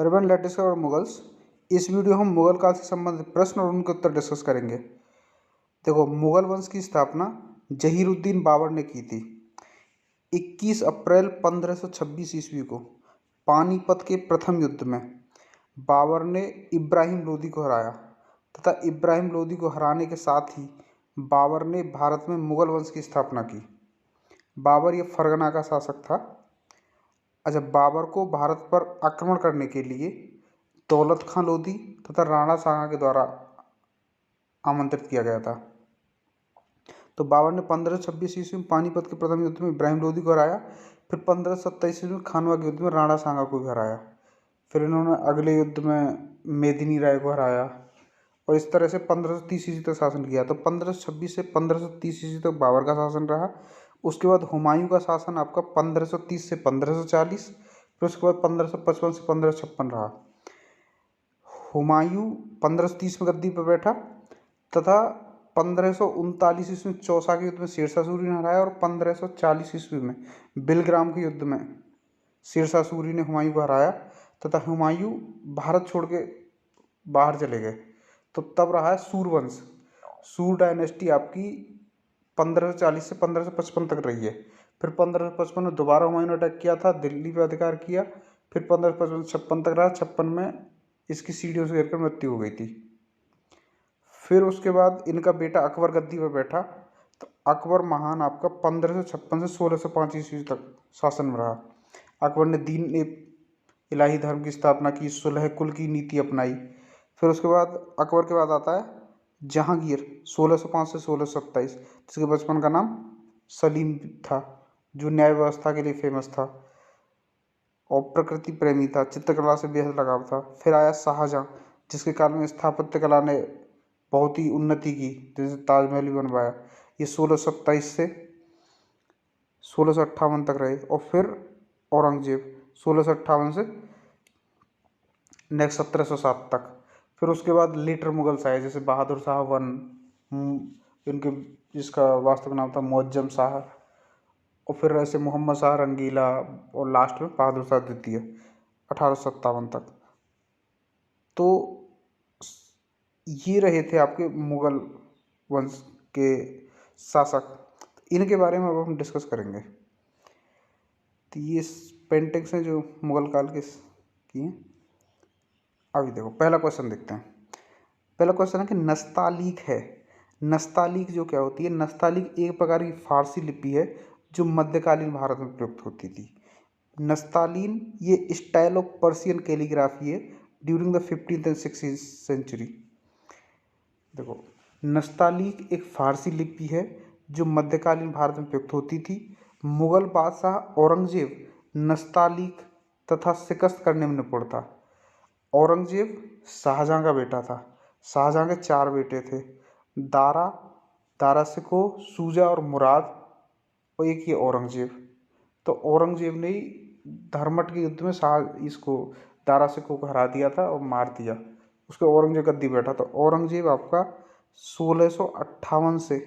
Ribbon latest और Mughals. इस video हम मुगल काल से संबंधित प्रश्न और उनके उत्तर डिस्कस करेंगे। देखो, मुगल वंश की स्थापना जहीरुद्दीन बाबर ने की थी 21 अप्रैल 1526 ईस्वी को पानीपत के प्रथम युद्ध में। बाबर ने इब्राहिम लोदी को हराया तथा इब्राहिम लोदी को हराने के साथ ही बाबर ने भारत में मुगल वंश की स्थापना की। बाबर ये फरगना का शासक था। अच्छा, बाबर को भारत पर आक्रमण करने के लिए दौलत खां लोदी तथा राणा सांगा के द्वारा आमंत्रित किया गया था। तो बाबर ने 1526 ईस्वी में पानीपत के प्रथम युद्ध में इब्राहिम लोदी को हराया। फिर 1527 ईस्वी में खानवा के युद्ध में राणा सांगा को भी हराया। फिर इन्होंने अगले युद्ध में मेदिनी राय को हराया और इस तरह से 1530 ईस्वी तक शासन किया। तो 1526 से 1530 ईस्वी तक बाबर का शासन रहा। उसके बाद हुमायूं का शासन आपका 1530 से 1540, फिर उसके बाद 1555 से 1556 रहा। हुमायूं 1530 में गद्दी पर बैठा तथा 1539 ईस्वी में चौसा के युद्ध में शेरशाह सूरी ने हराया और 1540 ईस्वी में बिलग्राम के युद्ध में शेरशाह सूरी ने हुमायूं को हराया तथा हुमायूं भारत छोड़ के बाहर चले गए। तो तब रहा है सूरवंश। सूर डायनेस्टी आपकी 1540 से 1555 तक रही है। फिर 1555 में दोबारा हुमायूं ने अटैक किया था, दिल्ली पर अधिकार किया। फिर 1556 तक रहा। 56 में इसकी सीढ़ियों से गिरकर मृत्यु हो गई थी। फिर उसके बाद इनका बेटा अकबर गद्दी पर बैठा। तो अकबर महान आपका 1556 से 1605 ईस्वी तक शासन में रहा। अकबर ने दीन इलाही धर्म की स्थापना की, सुलह कुल की नीति अपनाई। फिर उसके बाद अकबर के बाद आता है जहांगीर 1605 से 1627, जिसके बचपन का नाम सलीम था, जो न्याय व्यवस्था के लिए फेमस था और प्रकृति प्रेमी था, चित्रकला से बेहद लगाव था। फिर आया शाहजहां, जिसके काल में स्थापत्य कला ने बहुत ही उन्नति की, जैसे ताजमहल भी बनवाया। ये 1627 से 1658 तक रहे। और फिर औरंगजेब 1658 से नेक्स्ट 1707 तक। फिर उसके बाद लेटर मुगल्स आए, जैसे बहादुर शाह वन, इनके जिसका वास्तविक नाम था मुअज्जम शाह, और फिर ऐसे मोहम्मद शाह रंगीला और लास्ट में बहादुर शाह द्वितीय 1857 तक। तो ये रहे थे आपके मुगल वंश के शासक। इनके बारे में अब हम डिस्कस करेंगे। तो ये पेंटिंग्स हैं जो मुगल काल के की हैं। अभी देखो, पहला क्वेश्चन देखते हैं। पहला क्वेश्चन है कि नस्तालीक है। नस्तालीक जो क्या होती है? नस्तालीक एक प्रकार की फारसी लिपि है जो मध्यकालीन भारत में प्रयुक्त होती थी। नस्तालीन ये स्टाइल ऑफ पर्शियन कैलीग्राफी है ड्यूरिंग द 15th एंड 16th सेंचुरी। देखो, नस्तालीक एक फारसी लिपि है जो मध्यकालीन भारत में प्रयुक्त होती थी। मुगल बादशाह औरंगजेब नस्तालीक तथा शिकस्त करने में निपुण था। औरंगजेब शाहजहां का बेटा था। शाहजहां के 4 बेटे थे, दारा, दारा शिकोह, शुजा और मुराद, और एक ये औरंगजेब। तो औरंगजेब ने ही धर्मट के युद्ध में इसको दारा शिकोह को हरा दिया था और मार दिया। उसके औरंगजेब गद्दी बैठा। तो औरंगजेब आपका 1658 से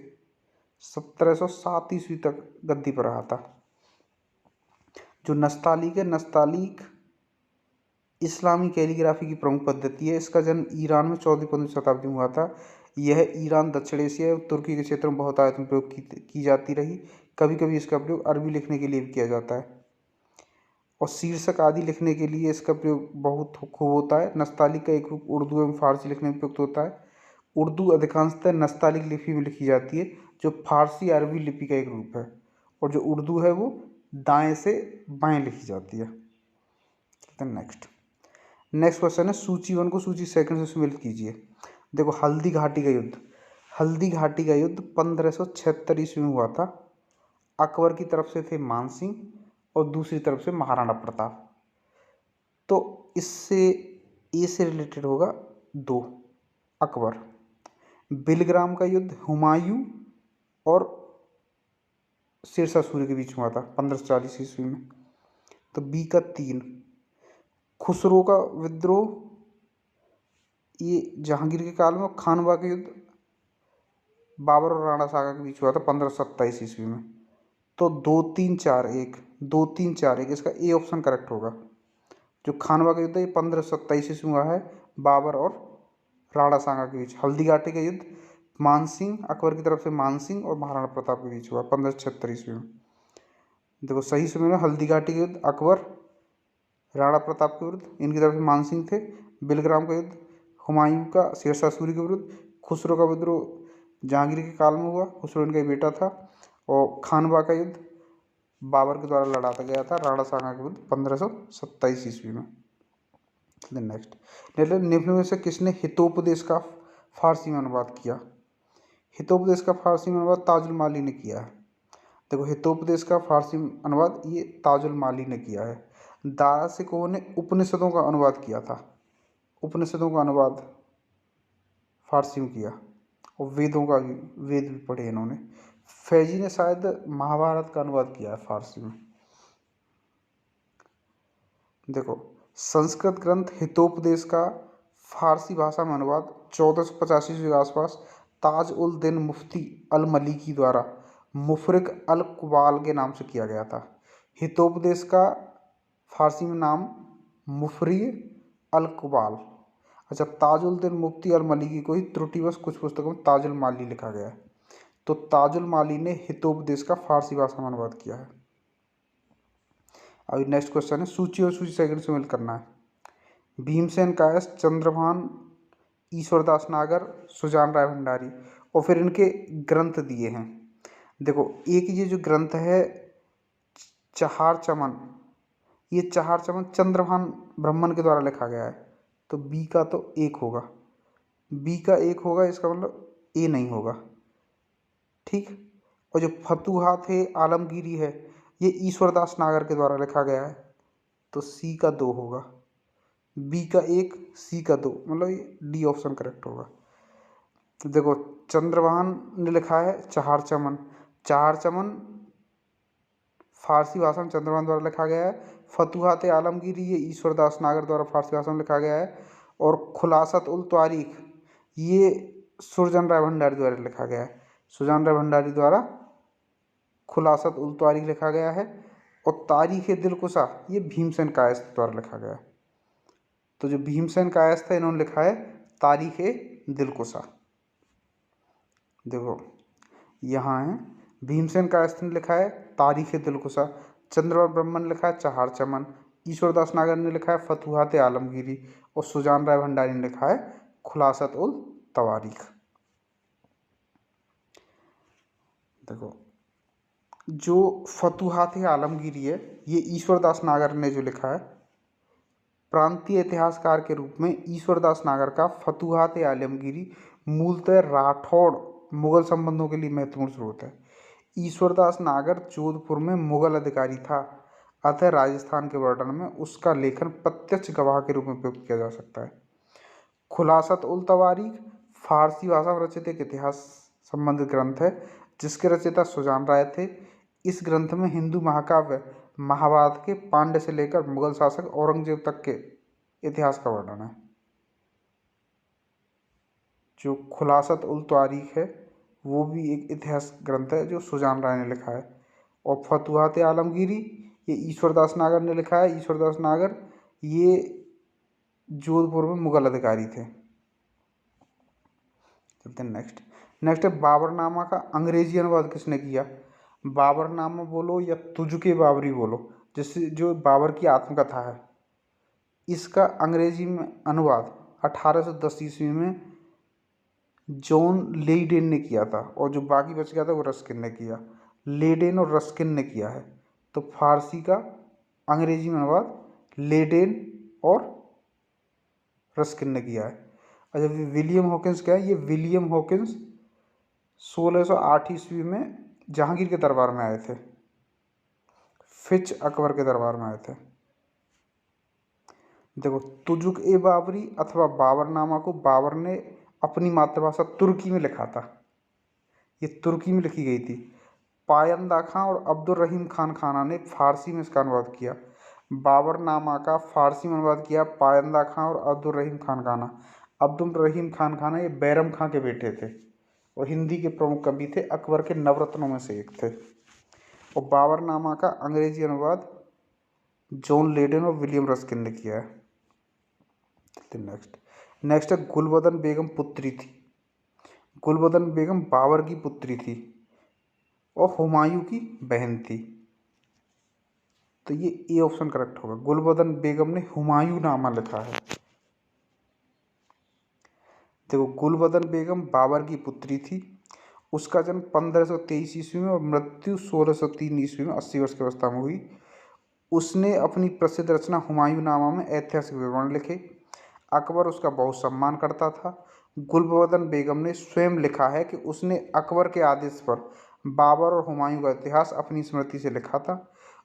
1707 ईस्वी तक गद्दी पर रहा था। जो नस्तालीक है, नस्तालीक इस्लामी कैलीग्राफी की प्रमुख पद्धति है। इसका जन्म ईरान में 14वीं-15वीं शताब्दी में हुआ था। यह ईरान, दक्षिण एशिया और तुर्की के क्षेत्र में बहुत आयत में प्रयोग की जाती रही। कभी कभी इसका प्रयोग अरबी लिखने के लिए भी किया जाता है और शीर्षक आदि लिखने के लिए इसका प्रयोग बहुत खूब होता है। नस्तालीक का एक रूप उर्दू एवं फारसी लिखने में प्रयुक्त होता है। उर्दू अधिकांशतः नस्तालीक लिपि में लिखी जाती है, जो फारसी अरबी लिपि का एक रूप है, और जो उर्दू है वो दाएं से बाएं लिखी जाती है। नेक्स्ट क्वेश्चन है सूची 1 को सूची 2 से सम्मिलित कीजिए। देखो, हल्दी घाटी का युद्ध। हल्दी घाटी का युद्ध 1576 ईस्वी में हुआ था। अकबर की तरफ से थे मानसिंह और दूसरी तरफ से महाराणा प्रताप। तो इससे ए से रिलेटेड होगा 2, अकबर। बिलग्राम का युद्ध हुमायूं और शेरशाह सूरी के बीच में हुआ था 1540 ईस्वी में। तो बी का 3, खुसरो का विद्रोह, ये जहांगीर के काल में। खानवा के युद्ध बाबर और राणा सागा के बीच हुआ था 1527 ईस्वी में। तो 2 3 4 1, 2 3 4 1, इसका ए ऑप्शन करेक्ट होगा। जो खानवा का युद्ध है ये 1527 ईस्वी में हुआ है बाबर और राणा सांगा के बीच। हल्दी घाटी का युद्ध मानसिंह, अकबर की तरफ से मानसिंह और महाराणा प्रताप के बीच हुआ 1576 ईस्वी में। देखो सही समय में हल्दी घाटी का युद्ध अकबर राणा प्रताप के विरुद्ध, इनकी तरफ से मानसिंह थे। बिलग्राम का युद्ध हुमायूं का शेरशाह सूरी के विरुद्ध। खुसरो का विद्रोह जहांगीर के काल में हुआ, खुसरो इनका बेटा था। और खानवा का युद्ध बाबर के द्वारा लड़ा गया था राणा सांगा के विरुद्ध 1527 ईस्वी में। नेक्स्ट, निम्न में से किसने हितोपदेश का फारसी में अनुवाद किया? हितोपदेश का फारसी में अनुवाद ताजुल माली ने किया है। देखो हितोपदेश का फारसी अनुवाद ये ताजुल माली ने किया है। दारा सिकोह ने उपनिषदों का अनुवाद किया था, उपनिषदों का अनुवाद फारसी में किया। और वेदों का भी, वेद भी पढ़े इन्होंने। फैजी ने शायद महाभारत का अनुवाद किया है फारसी में। देखो संस्कृत ग्रंथ हितोपदेश का फारसी भाषा में अनुवाद 1485 के आसपास ताज उल दिन मुफ्ती अल मलिकी द्वारा मुफरिक अल कुबाल के नाम से किया गया था। हितोपदेश का फारसी में नाम मुफरी अल कुबाल। अच्छा, ताजुल दिन मुफ्ती अल मलिकी को ही त्रुटिवश कुछ पुस्तकों में ताजुल माली लिखा गया है। तो ताजुल माली ने हितोपदेश का फारसी भाषा में अनुवाद किया है। अभी नेक्स्ट क्वेश्चन है, सूची और सूची सेकंड से मिल करना है। भीमसेन कायस्थ, चंद्रभान, ईश्वरदास नागर, सुजान राय भंडारी, और फिर इनके ग्रंथ दिए हैं। देखो एक ये जो ग्रंथ है चहार चमन, ये चहार चमन चंद्रभान ब्राह्मण के द्वारा लिखा गया है। तो बी का तो एक होगा, बी का एक होगा, इसका मतलब ए नहीं होगा। ठीक। और जो फतुहात है आलमगीरी है ये ईश्वरदास नागर के द्वारा लिखा गया है। तो सी का दो होगा, बी का एक, सी का दो, मतलब ये डी ऑप्शन करेक्ट होगा। तो देखो चंद्रभान ने लिखा है चहार चमन, चहार चमन फारसी भाषा में चंद्रभान द्वारा लिखा गया है। फतुहात आलमगीरी ये ईश्वरदास नागर द्वारा फारसी भाषा में लिखा गया है। और खुलासत उल तारीख ये सुरजन राय भंडारी द्वारा लिखा गया है। सुजान राय भंडारी द्वारा खुलासत उल तारीख लिखा गया है। और तारीख दिलकुशा ये भीमसेन कायस्थ द्वारा लिखा गया है। तो जो भीमसेन कायस्थ है इन्होंने लिखा है तारीख दिलकुशा। देखो यहाँ है भीमसेन कायस्थ ने लिखा है तारीख दिलकुशा, चंद्रभान ब्राह्मण ने लिखा है चहार चमन, ईश्वरदास नागर ने लिखा है फतुहात आलमगीरी, और सुजान राय भंडारी ने लिखा है खुलासत उल तवारीख। देखो जो फतुहात आलमगीरी है ये ईश्वरदास नागर ने जो लिखा है, प्रांतीय इतिहासकार के रूप में ईश्वरदास नागर का फतुहात आलमगीरी मूलतः राठौड़ मुगल संबंधों के लिए महत्वपूर्ण स्रोत है। ईश्वरदास नागर जोधपुर में मुगल अधिकारी था, अतः राजस्थान के वर्णन में उसका लेखन प्रत्यक्ष गवाह के रूप में प्रयुक्त किया जा सकता है। खुलासत उल तवारीख फारसी भाषा में रचित एक इतिहास संबंधित ग्रंथ है जिसके रचयिता सुजान राय थे। इस ग्रंथ में हिंदू महाकाव्य महाभारत के पांड्य से लेकर मुगल शासक औरंगजेब तक के इतिहास का वर्णन है। जो खुलासत उल तारीख है वो भी एक इतिहास ग्रंथ है जो सुजान राय ने लिखा है। और फतुहात आलमगीरी ये ईश्वरदास नागर ने लिखा है। ईश्वरदास नागर ये जोधपुर में मुगल अधिकारी थे। चलते हैं नेक्स्ट है बाबरनामा का अंग्रेजी अनुवाद किसने किया? बाबरनामा बोलो या तुझके बाबरी बोलो, जिससे जो बाबर की आत्मकथा है, इसका अंग्रेजी में अनुवाद 1810 ईस्वी में जॉन लेडेन ने किया था, और जो बाकी बच गया था वो रस्किन ने किया। लेडेन और रस्किन ने किया है। तो फारसी का अंग्रेजी में अनुवाद लेडेन और रस्किन ने किया है। अच्छा, विलियम हॉकिंस क्या है? ये विलियम हॉकिंस 1608 ईस्वी में जहांगीर के दरबार में आए थे, फिच अकबर के दरबार में आए थे। देखो तुजुक ए बाबरी अथवा बाबरनामा को बाबर ने अपनी मातृभाषा तुर्की में लिखा था, ये तुर्की में लिखी गई थी। पायंदा खां और अब्दुल रहीम खान खाना ने फारसी में इसका अनुवाद किया। बाबरनामा का फारसी में अनुवाद किया पायंदा खां और अब्दुल रहीम खान खाना। अब्दुल रहीम खान खाना ये बैरम खां के बेटे थे और हिंदी के प्रमुख कवि थे, अकबर के नवरत्नों में से एक थे। और बाबरनामा का अंग्रेजी अनुवाद जॉन लेडन और विलियम रस्किन ने किया है। नेक्स्ट नेक्स्ट है गुलबदन बेगम पुत्री थी। गुलबदन बेगम बाबर की पुत्री थी और हुमायूं की बहन थी। तो ये ए ऑप्शन करेक्ट होगा, गुलबदन बेगम ने हुमायूं नामा लिखा है। देखो, गुलबदन बेगम बाबर की पुत्री थी। उसका जन्म 1523 ईस्वी में और मृत्यु 1603 ईस्वी में 80 वर्ष की अवस्था में हुई। उसने अपनी प्रसिद्ध रचना हुमायूं नामा में ऐतिहासिक विवरण लिखे। अकबर उसका बहुत सम्मान करता था। गुलबदन बेगम ने स्वयं लिखा है कि उसने अकबर के आदेश पर बाबर और हुमायूं का इतिहास अपनी स्मृति से लिखा था।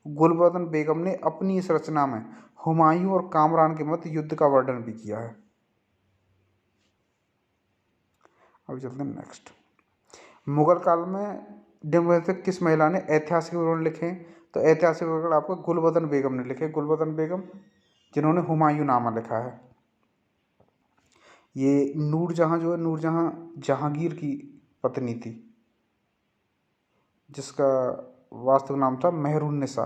गुलबदन बेगम ने अपनी इस रचना में हुमायूं और कामरान के मध्य युद्ध का वर्णन भी किया है। अभी चलते हैं नेक्स्ट। मुगल काल में निम्न में से किस महिला ने ऐतिहासिक विवरण लिखे हैं? तो ऐतिहासिक विवरण आपको गुलबदन बेगम ने लिखे। गुलबदन बेगम जिन्होंने हुमायूं नामा लिखा है। ये नूरजहां जो है, नूरजहां जहांगीर की पत्नी थी, जिसका वास्तविक नाम था मेहरुन्निसा।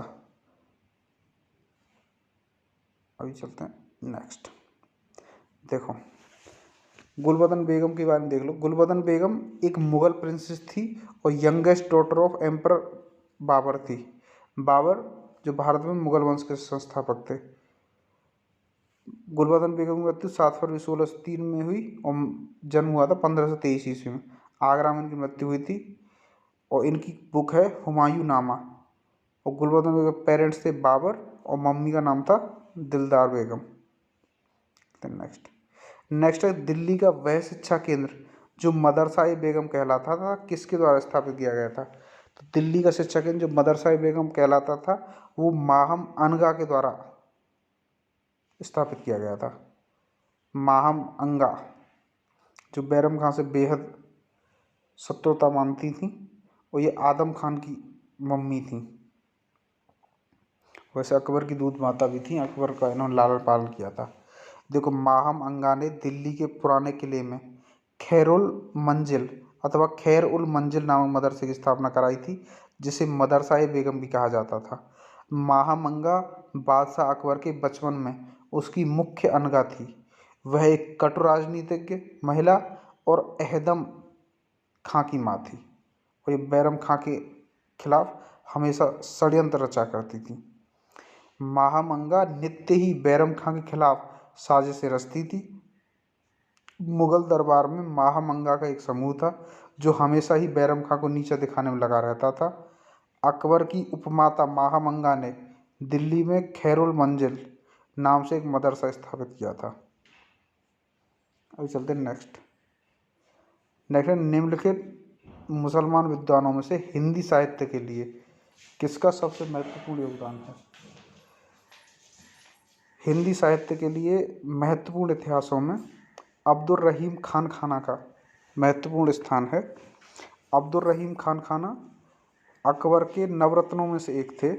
अभी चलते हैं नेक्स्ट। देखो, गुलबदन बेगम के बारे में देख लो। गुलबदन बेगम एक मुगल प्रिंसेस थी और youngest daughter of emperor Babur थी। बाबर जो भारत में मुगल वंश के संस्थापक थे। गुलबदन बेगम की मृत्यु 7 फरवरी 1603 में हुई और जन्म हुआ था 1523 ईस्वी में। आगरा में इनकी मृत्यु हुई थी और इनकी बुक है हुमायूं नामा। और गुलबदन बेगम के पेरेंट्स थे बाबर और मम्मी का नाम था दिलदार बेगम। नेक्स्ट है दिल्ली का वह शिक्षा केंद्र जो मदरसा ए बेगम कहलाता था, किसके द्वारा स्थापित किया गया था? तो दिल्ली का शिक्षा केंद्र जो मदरसा ए बेगम कहलाता था वो माहम अनगा के द्वारा स्थापित किया गया था। माहम अंगा जो बैरम खान से बेहद शत्रुता मानती थी और ये आदम खान की मम्मी थी। वैसे अकबर की दूध माता भी थी, अकबर का इन्होंने लालन पालन किया था। देखो, माहम अंगा ने दिल्ली के पुराने किले में खैरुल मंजिल अथवा खैर उल मंजिल नामक मदरसे की स्थापना कराई थी, जिसे मदरसा ए बेगम भी कहा जाता था। माहम अंगा बादशाह अकबर के बचपन में उसकी मुख्य अनगा थी। वह एक कटु राजनीतिज्ञ महिला और एहदम खां की माँ थी और ये बैरम खां के खिलाफ हमेशा षड्यंत्र रचा करती थी। महामंगा नित्य ही बैरम खां के खिलाफ साजिशें रचती थी। मुगल दरबार में महामंगा का एक समूह था जो हमेशा ही बैरम खां को नीचा दिखाने में लगा रहता था। अकबर की उपमाता महामंगा ने दिल्ली में खैरुल मंजिल नाम से एक मदरसा स्थापित किया था। अभी चलते हैं नेक्स्ट। है निम्नलिखित मुसलमान विद्वानों में से हिंदी साहित्य के लिए किसका सबसे महत्वपूर्ण योगदान है? हिंदी साहित्य के लिए महत्वपूर्ण इतिहासों में अब्दुल रहीम खान खाना का महत्वपूर्ण स्थान है। अब्दुल रहीम खान खाना अकबर के नवरत्नों में से एक थे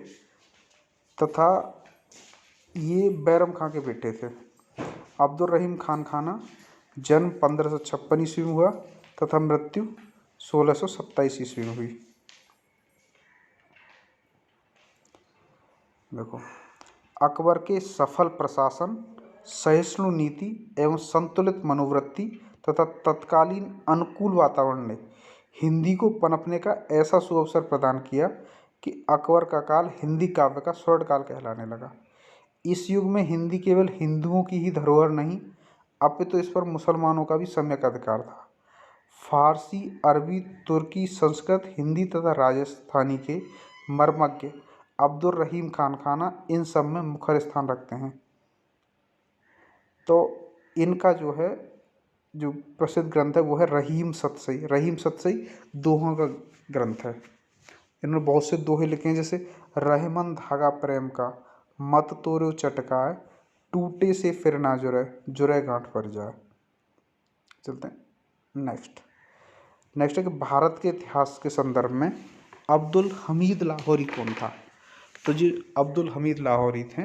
तथा ये बैरम खां के बेटे थे। अब्दुल रहीम खान खाना जन्म 1556 ईस्वी में हुआ तथा मृत्यु 1627 ईस्वी में हुई। देखो, अकबर के सफल प्रशासन, सहिष्णु नीति एवं संतुलित मनोवृत्ति तथा तत्कालीन अनुकूल वातावरण ने हिंदी को पनपने का ऐसा सुअवसर प्रदान किया कि अकबर का काल हिंदी काव्य का स्वर्ण काल कहलाने लगा। इस युग में हिंदी केवल हिंदुओं की ही धरोहर नहीं अपितु इस पर मुसलमानों का भी सम्यक अधिकार था। फारसी, अरबी, तुर्की, संस्कृत, हिंदी तथा राजस्थानी के मर्मज्ञ अब्दुल रहीम खान खाना इन सब में मुखर स्थान रखते हैं। तो इनका जो है जो प्रसिद्ध ग्रंथ है वो है रहीम सतसई। रहीम सतसई दोहों का ग्रंथ है। इन्होंने बहुत से दोहे लिखे हैं, जैसे रहमन धागा प्रेम का, मत तोड़ो चटकाए, टूटे से फिर ना जुड़े, जुड़े गांठ पर जाए। चलते हैं नेक्स्ट है कि भारत के इतिहास के संदर्भ में अब्दुल हमीद लाहौरी कौन था? तो जी अब्दुल हमीद लाहौरी थे,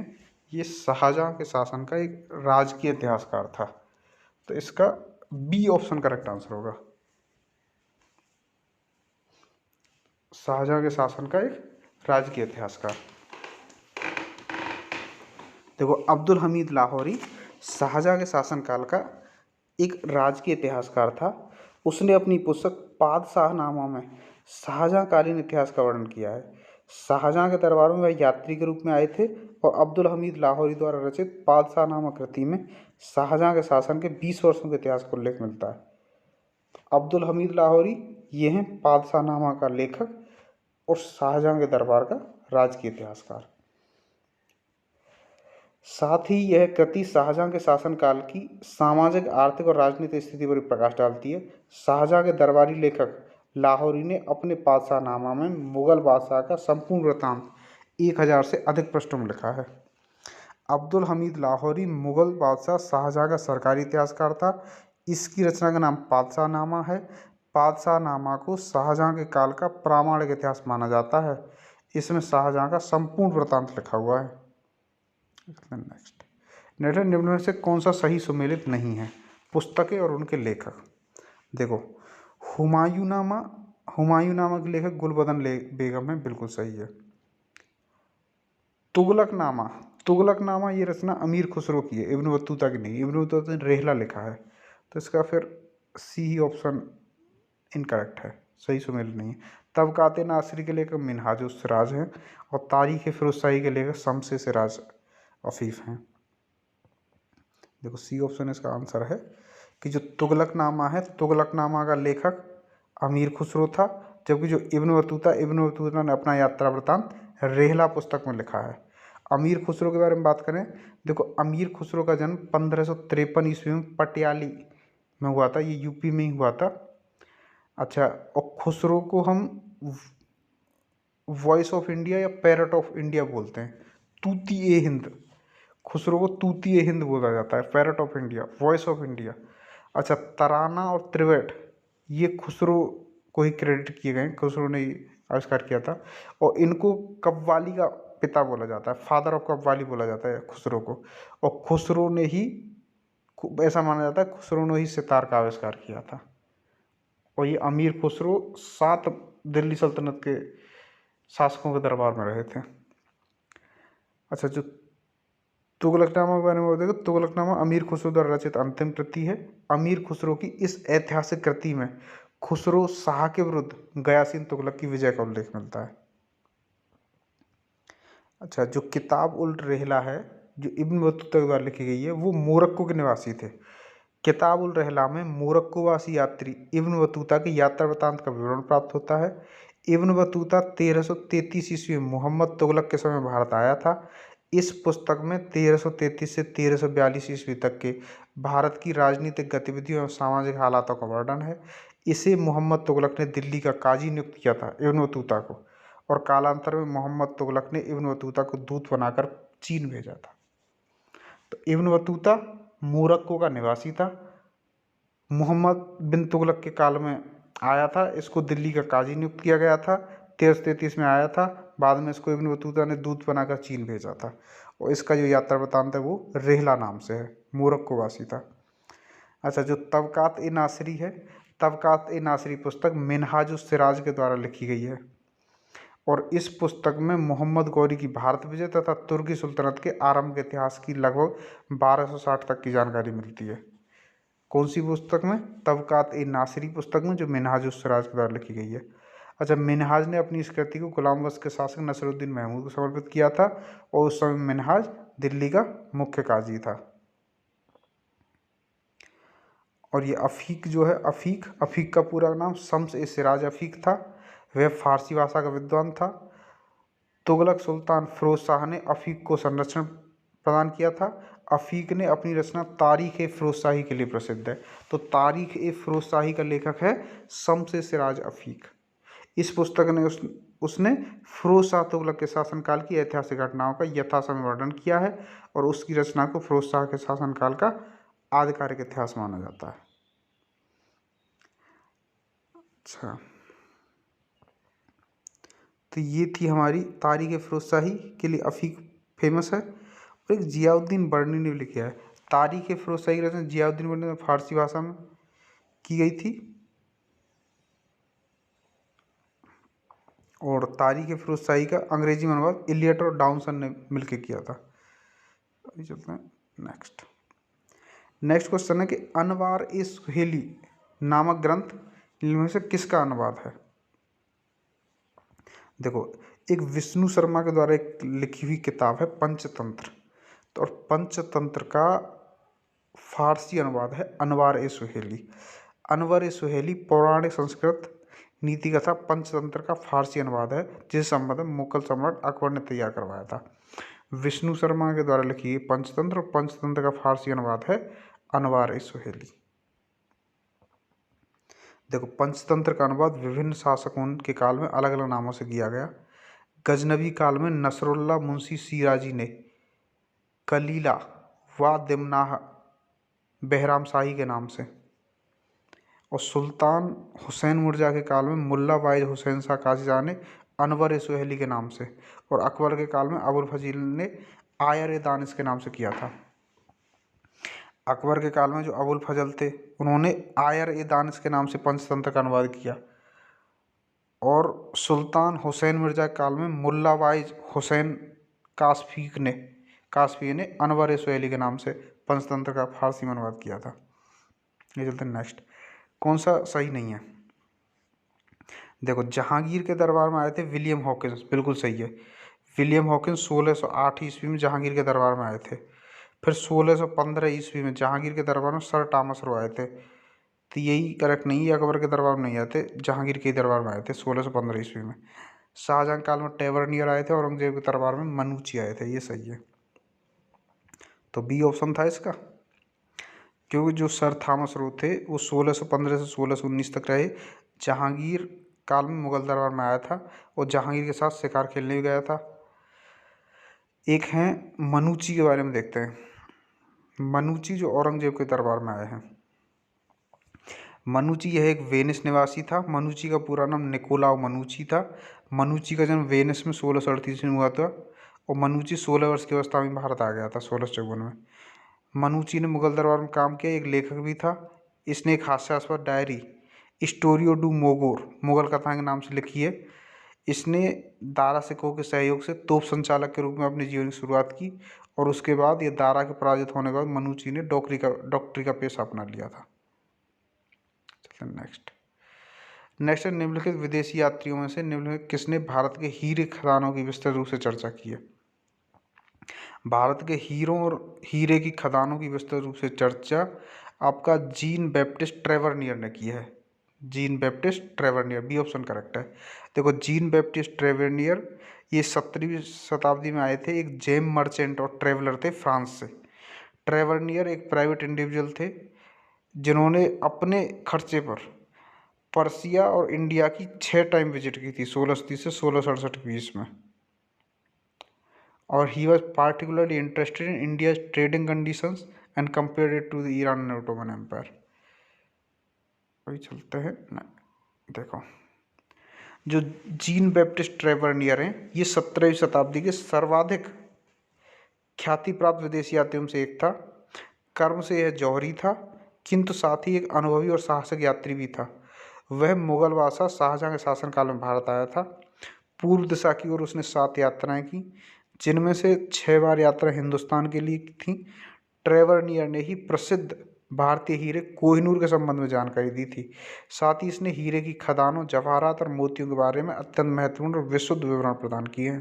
ये शाहजहाँ के शासन का एक राजकीय इतिहासकार था। तो इसका बी ऑप्शन करेक्ट आंसर होगा। शाहजहाँ के शासन का एक राजकीय इतिहासकार। देखो, अब्दुल हमीद लाहौरी शाहजहाँ के शासनकाल का एक राजकीय इतिहासकार था। उसने अपनी पुस्तक पादशाहनामा में शाहजहाँकालीन इतिहास का वर्णन किया है। शाहजहाँ के दरबार में वह यात्री के रूप में आए थे और अब्दुल हमीद लाहौरी द्वारा रचित पादशाहनामा कृति में शाहजहाँ के शासन के 20 वर्षों के इतिहास का उल्लेख मिलता है। अब्दुल हमीद लाहौरी ये हैं पादशाहनामा का लेखक और शाहजहाँ के दरबार का राजकीय इतिहासकार। साथ ही यह कृति शाहजहाँ के शासनकाल की सामाजिक, आर्थिक और राजनीतिक स्थिति पर प्रकाश डालती है। शाहजहाँ के दरबारी लेखक लाहौरी ने अपने पादशाहनामा में मुगल बादशाह का संपूर्ण वृत्तांत 1000 से अधिक पृष्ठों में लिखा है। अब्दुल हमीद लाहौरी मुगल बादशाह शाहजहाँ का सरकारी इतिहासकार था। इसकी रचना का नाम पादशाहनामा है। पादशाहनामा को शाहजहाँ के काल का प्रामाणिक इतिहास माना जाता है। इसमें शाहजहाँ का संपूर्ण वृत्तांत लिखा हुआ है। नेक्स्ट निम्न में से कौन सा सही सुमेलित नहीं है? पुस्तकें और उनके लेखक। देखो, हुमायूंनामा के लेखक गुलबदन बेगम है, बिल्कुल सही है। तुगलकनामा ये रचना अमीर खुसरो की है, इब्न बतूता की नहीं। इब्न बतूता ने रेहला लिखा है, तो इसका फिर सी ही ऑप्शन इनकरेक्ट है, सही सुमेलित नहीं है। तबकात नासिरी के लेखक मिनहाजुस सिराज हैं और तारीख फिरोजशाही के लेखक शम्स सिराज अफीफ हैं। देखो, सी ऑप्शन इसका आंसर है कि जो तुगलकनामा है, तुगलकनामा का लेखक अमीर खुसरो था, जबकि जो इब्न बतूता ने अपना यात्रा वृत्तांत रेहला पुस्तक में लिखा है। अमीर खुसरो के बारे में बात करें, देखो, अमीर खुसरो का जन्म 1553 ईस्वी में पटियाली में हुआ था, ये यूपी में ही हुआ था। अच्छा, और खुसरो को हम वॉइस ऑफ इंडिया या पैरट ऑफ इंडिया बोलते हैं। तूती ए हिंद, खुसरो को तूती ए हिंद बोला जाता है, parrot of India, voice of India. अच्छा, तराना और त्रिवेट ये खुसरो को ही क्रेडिट किए गए, खुसरो ने ही आविष्कार किया था। और इनको कव्वाली का पिता बोला जाता है, फादर ऑफ कव्वाली बोला जाता है खुसरो को। और खुसरो ने ही, ऐसा माना जाता है, खुसरो ने ही सितार का आविष्कार किया था। और ये अमीर खुसरो 7 दिल्ली सल्तनत के शासकों के दरबार में रहे थे। अच्छा, जो तुगलकनामा के बारे में बताएगा, तुगलकनामा अमीर खुसरो द्वारा रचित अंतिम कृति है। अमीर खुसरो की इस ऐतिहासिक कृति में खुसरो शाह के विरुद्ध गयासीन तुगलक की विजय का उल्लेख मिलता है। अच्छा, जो किताब उल रेहला है, जो इब्न बतूता द्वारा लिखी गई है, वो मोरक्को के निवासी थे। किताब उल रेहला में मोरक्कोवासी यात्री इब्न बतूता की यात्रा वृत्तांत का विवरण प्राप्त होता है। इब्न बतूता 1333 ईस्वी में मोहम्मद तुगलक के समय भारत आया था। इस पुस्तक में 1333 से 1342 ईस्वी तक के भारत की राजनीतिक गतिविधियों एवं सामाजिक हालातों का वर्णन है। इसे मोहम्मद तुगलक ने दिल्ली का काजी नियुक्त किया था इब्न बतूता को, और कालांतर में मोहम्मद तुगलक ने इब्न बतूता को दूत बनाकर चीन भेजा था। तो इब्न बतूता मोरक्को का निवासी था, मोहम्मद बिन तुगलक के काल में आया था, इसको दिल्ली का काजी नियुक्त किया गया था, 1333 में आया था, बाद में इसको इब्न बतूता ने दूत बनाकर चीन भेजा था। और इसका जो यात्रा वृत्तांत है वो रेहला नाम से है, मोरक्को वासी था। अच्छा, जो तबकात ए नासिरी है, तबकात ए नासिरी पुस्तक मिनहाजुस सिराज के द्वारा लिखी गई है। और इस पुस्तक में मोहम्मद गौरी की भारत विजय तथा तुर्की सुल्तनत के आरंभ के इतिहास की लगभग 1260 तक की जानकारी मिलती है। कौन सी पुस्तक में? तबकात ए नासिरी पुस्तक में, जो मिनहाजुस सिराज के द्वारा लिखी गई है। अच्छा, मिनहाज ने अपनी इस कृति को गुलाम वश के शासक नसरुद्दीन महमूद को समर्पित किया था, और उस समय मिनहाज दिल्ली का मुख्य काजी था। और ये अफीक जो है, अफीक का पूरा नाम शम्स ए सिराज अफीक था। वह फारसी भाषा का विद्वान था। तुगलक सुल्तान फिरोज शाह ने अफीक को संरक्षण प्रदान किया था। अफीक ने अपनी रचना तारीख ए फिरोजशाही के लिए प्रसिद्ध है। तो तारीख ए फिरोजशाही का लेखक है शम्स ए सिराज अफीक। इस पुस्तक ने उसने फिरोज शाह तुगलक के शासनकाल की ऐतिहासिक घटनाओं का यथासमय वर्णन किया है, और उसकी रचना को फिरोज शाह के शासनकाल का आधिकारिक इतिहास माना जाता है। अच्छा, तो ये थी हमारी तारीख फिरोजशाही के लिए अफीक फेमस है। और एक जियाउद्दीन बर्नी ने लिखा है। तारीख फिरोजशाही की रचना जियाउद्दीन बर्नी ने फारसी भाषा में की गई थी, और तारीख फिरोजशाही का अंग्रेजी में अनुवाद इलियट और डाउनसन ने मिलकर किया था। अभी चलते हैं नेक्स्ट। नेक्स्ट क्वेश्चन है कि अनवार ए सुहेली नामक ग्रंथ इनमें से किसका अनुवाद है। देखो, एक विष्णु शर्मा के द्वारा एक लिखी हुई किताब है पंचतंत्र, तो और पंचतंत्र का फारसी अनुवाद है अनवार ए सुहेली। अनवर ए सुहेली पौराणिक संस्कृत नीति कथा पंचतंत्र का फारसी अनुवाद है, जिसे संबंध मुगल सम्राट अकबर ने तैयार करवाया था। विष्णु शर्मा के द्वारा लिखी गई पंचतंत्र और पंचतंत्र का फारसी अनुवाद है अनवार ए सुहेली। देखो, पंचतंत्र का अनुवाद विभिन्न शासकों के काल में अलग अलग नामों से किया गया। गजनवी काल में नसरुल्ला मुंशी सिराजी ने कलीला व दिमनाह बहराम शाही के नाम से, और सुल्तान हुसैन मिर्जा के काल में मुल्ला वाइज हुसैन शाह काजी ने अनवर ए सुहेली के नाम से, और अकबर के काल में अबुल फजील ने आयर ए दानिश के नाम से किया था। अकबर के काल में जो अबुल फजल थे उन्होंने आयर ए दानिश के नाम से पंचतंत्र का अनुवाद किया, और सुल्तान हुसैन मिर्जा के काल में मुल्ला वाइज हुसैन कासफी ने अनवर ए सुहेली के नाम से पंचतंत्र का फारसी में अनुवाद किया था। ये चलते हैं नेक्स्ट। कौन सा सही नहीं है। देखो, जहांगीर के दरबार में आए थे विलियम हॉकिंस, बिल्कुल सही है। विलियम हॉकिंस 1608 ईस्वी में जहांगीर के दरबार में आए थे। फिर 1615 ईस्वी में जहांगीर के दरबार में सर टॉमस रो आए थे, तो यही करेक्ट नहीं है, अकबर के दरबार में नहीं आए थे, जहांगीर के दरबार में आए थे 1615 ईस्वी में। शाहजहां काल में टेवरनियर आए थे, औरंगजेब के दरबार में मनुची आए थे, ये सही है। तो बी ऑप्शन था इसका, क्योंकि जो सर थॉमस रो थे वो 1615 से 1619 तक रहे, जहांगीर काल में मुगल दरबार में आया था और जहांगीर के साथ शिकार खेलने भी गया था। एक हैं मनुची के बारे में देखते हैं। मनुची जो औरंगजेब के दरबार में आए हैं। मनुची यह एक वेनिस निवासी था। मनुची का पूरा नाम निकोलाओ मनुची था। मनुची का जन्म वेनिस में 1638 में हुआ था, और मनुची 16 वर्ष की अवस्था में भारत आ गया था 1654 में। मनुची ने मुगल दरबार में काम किया, एक लेखक भी था। इसने एक हास्यास्पद डायरी स्टोरियो डू मोगोर मुगल कथा के नाम से लिखी है। इसने दारा सिकों के सहयोग से तोप संचालक के रूप में अपने जीवन की शुरुआत की, और उसके बाद ये दारा के पराजित होने के बाद मनुची ने डॉक्टरी का पेशा अपना लिया था। चलिए नेक्स्ट है निम्नलिखित विदेशी यात्रियों में से निम्नलिखित किसने भारत के हीरे खदानों की विस्तृत रूप से चर्चा की है। भारत के हीरों और हीरे की खदानों की विस्तृत रूप से चर्चा आपका जीन बैप्टिस्ट ट्रेवरनियर ने की है। Jean Baptiste Tavernier, B option correct है। देखो, जीन बैप्टिस्ट ट्रेवरनियर ये 17वीं शताब्दी में आए थे, एक जेम मर्चेंट और ट्रेवलर थे फ्रांस से। ट्रेवरनियर एक प्राइवेट इंडिविजुअल थे जिन्होंने अपने खर्चे पर पर्सिया और इंडिया की 6 टाइम विजिट की थी 1630 से 1667 के बीच में, और he was particularly interested in India trading conditions and compared it to the Iran and Ottoman empire. अभी चलते हैं ना, देखो जो जीन बैप्टिस्ट ट्रेवरनियर हैं ये 17वीं शताब्दी के सर्वाधिक ख्याति प्राप्त विदेशी यात्रियों में से एक था। कर्म से यह जौहरी था, किंतु साथ ही एक अनुभवी और साहसिक यात्री भी था। वह मुगल बादशाह शाहजहां के शासनकाल में भारत आया था। पूर्व दिशा की ओर उसने 7 यात्राएं की, जिनमें से 6 बार यात्रा हिंदुस्तान के लिए थी। ट्रेवरनियर ने ही प्रसिद्ध भारतीय हीरे कोहिनूर के संबंध में जानकारी दी थी। साथ ही इसने हीरे की खदानों, जवाहरात और मोतियों के बारे में अत्यंत महत्वपूर्ण और विशुद्ध विवरण प्रदान किए हैं।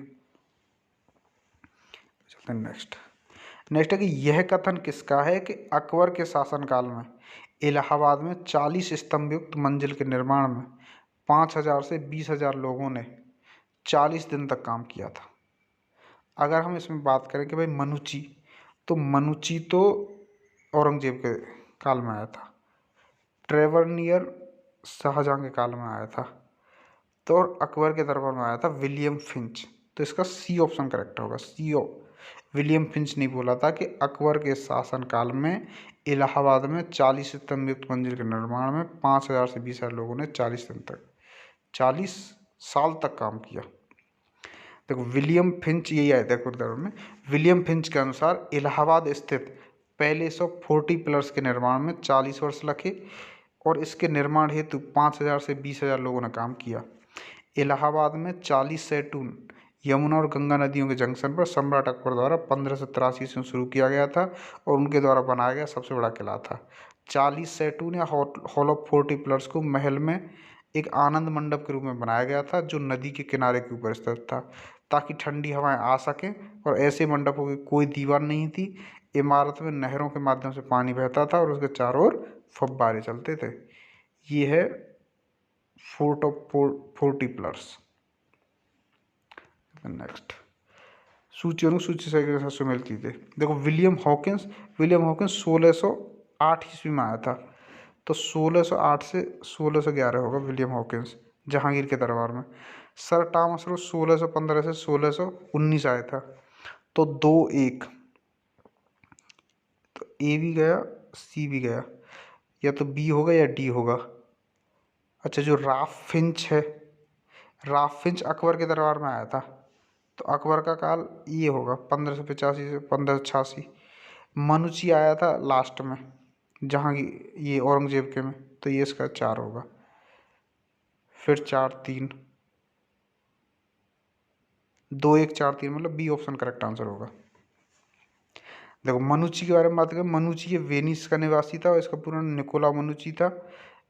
चलते हैं नेक्स्ट है कि यह कथन किसका है कि अकबर के शासनकाल में इलाहाबाद में 40 स्तंभ युक्त मंजिल के निर्माण में 5000 से 20,000 लोगों ने 40 दिन तक काम किया था। अगर हम इसमें बात करें कि भाई मनुची तो औरंगजेब के काल में आया था, ट्रेवरनियर शाहजहां के काल में आया था, तो और अकबर के दरबार में आया था विलियम फिंच। तो इसका सी ऑप्शन करेक्ट होगा। विलियम फिंच नहीं बोला था कि अकबर के शासनकाल में इलाहाबाद में 40 स्तंभ युक्त मंजिल के निर्माण में 5000 से 20,000 लोगों ने 40 साल तक काम किया। देखो, विलियम फिंच यही आया था दरबार में। विलियम फिंच के अनुसार इलाहाबाद स्थित पैलेस ऑफ 40 पिलर्स के निर्माण में 40 वर्ष लगे, और इसके निर्माण हेतु 5000 से 20,000 लोगों ने काम किया। इलाहाबाद में 40 सैटून यमुना और गंगा नदियों के जंक्शन पर सम्राट अकबर द्वारा 1583 ईस्वी में शुरू किया गया था और उनके द्वारा बनाया गया सबसे बड़ा किला था। 40 सैटून या हॉल ऑफ 40 पिलर्स को महल में एक आनंद मंडप के रूप में बनाया गया था, जो नदी के किनारे के ऊपर स्थित था, ताकि ठंडी हवाएं आ सकें। और ऐसे मंडपों की कोई दीवार नहीं थी। इमारत में नहरों के माध्यम से पानी बहता था और उसके चारों ओर फव्वारे चलते थे। ये है फोर्ट ऑफ 40 पिलर्स। नेक्स्ट, सूची अनुसूची से मिलती थी। देखो, विलियम हॉकिंस 1608 ईस्वी में आया था, तो 1608 से 1611 होगा विलियम हॉकिंस, जहांगीर के दरबार में। सर टॉमस रो 1615 से 1619 आया था, तो 2-1, तो ए भी गया, सी भी गया, या तो बी होगा या डी होगा। अच्छा, जो राफ फिंच है, राफ फिंच अकबर के दरबार में आया था, तो अकबर का काल ये होगा 1585 से 1586। मनुची आया था लास्ट में, जहाँ ये औरंगजेब के में, तो ये इसका 4 होगा। फिर 4-3, 2-1 4-3, मतलब बी ऑप्शन करेक्ट आंसर होगा। देखो, मनुची के बारे में बात करें, मनुची ये वेनिस का निवासी था और इसका पूरा नाम निकोला मनुची था।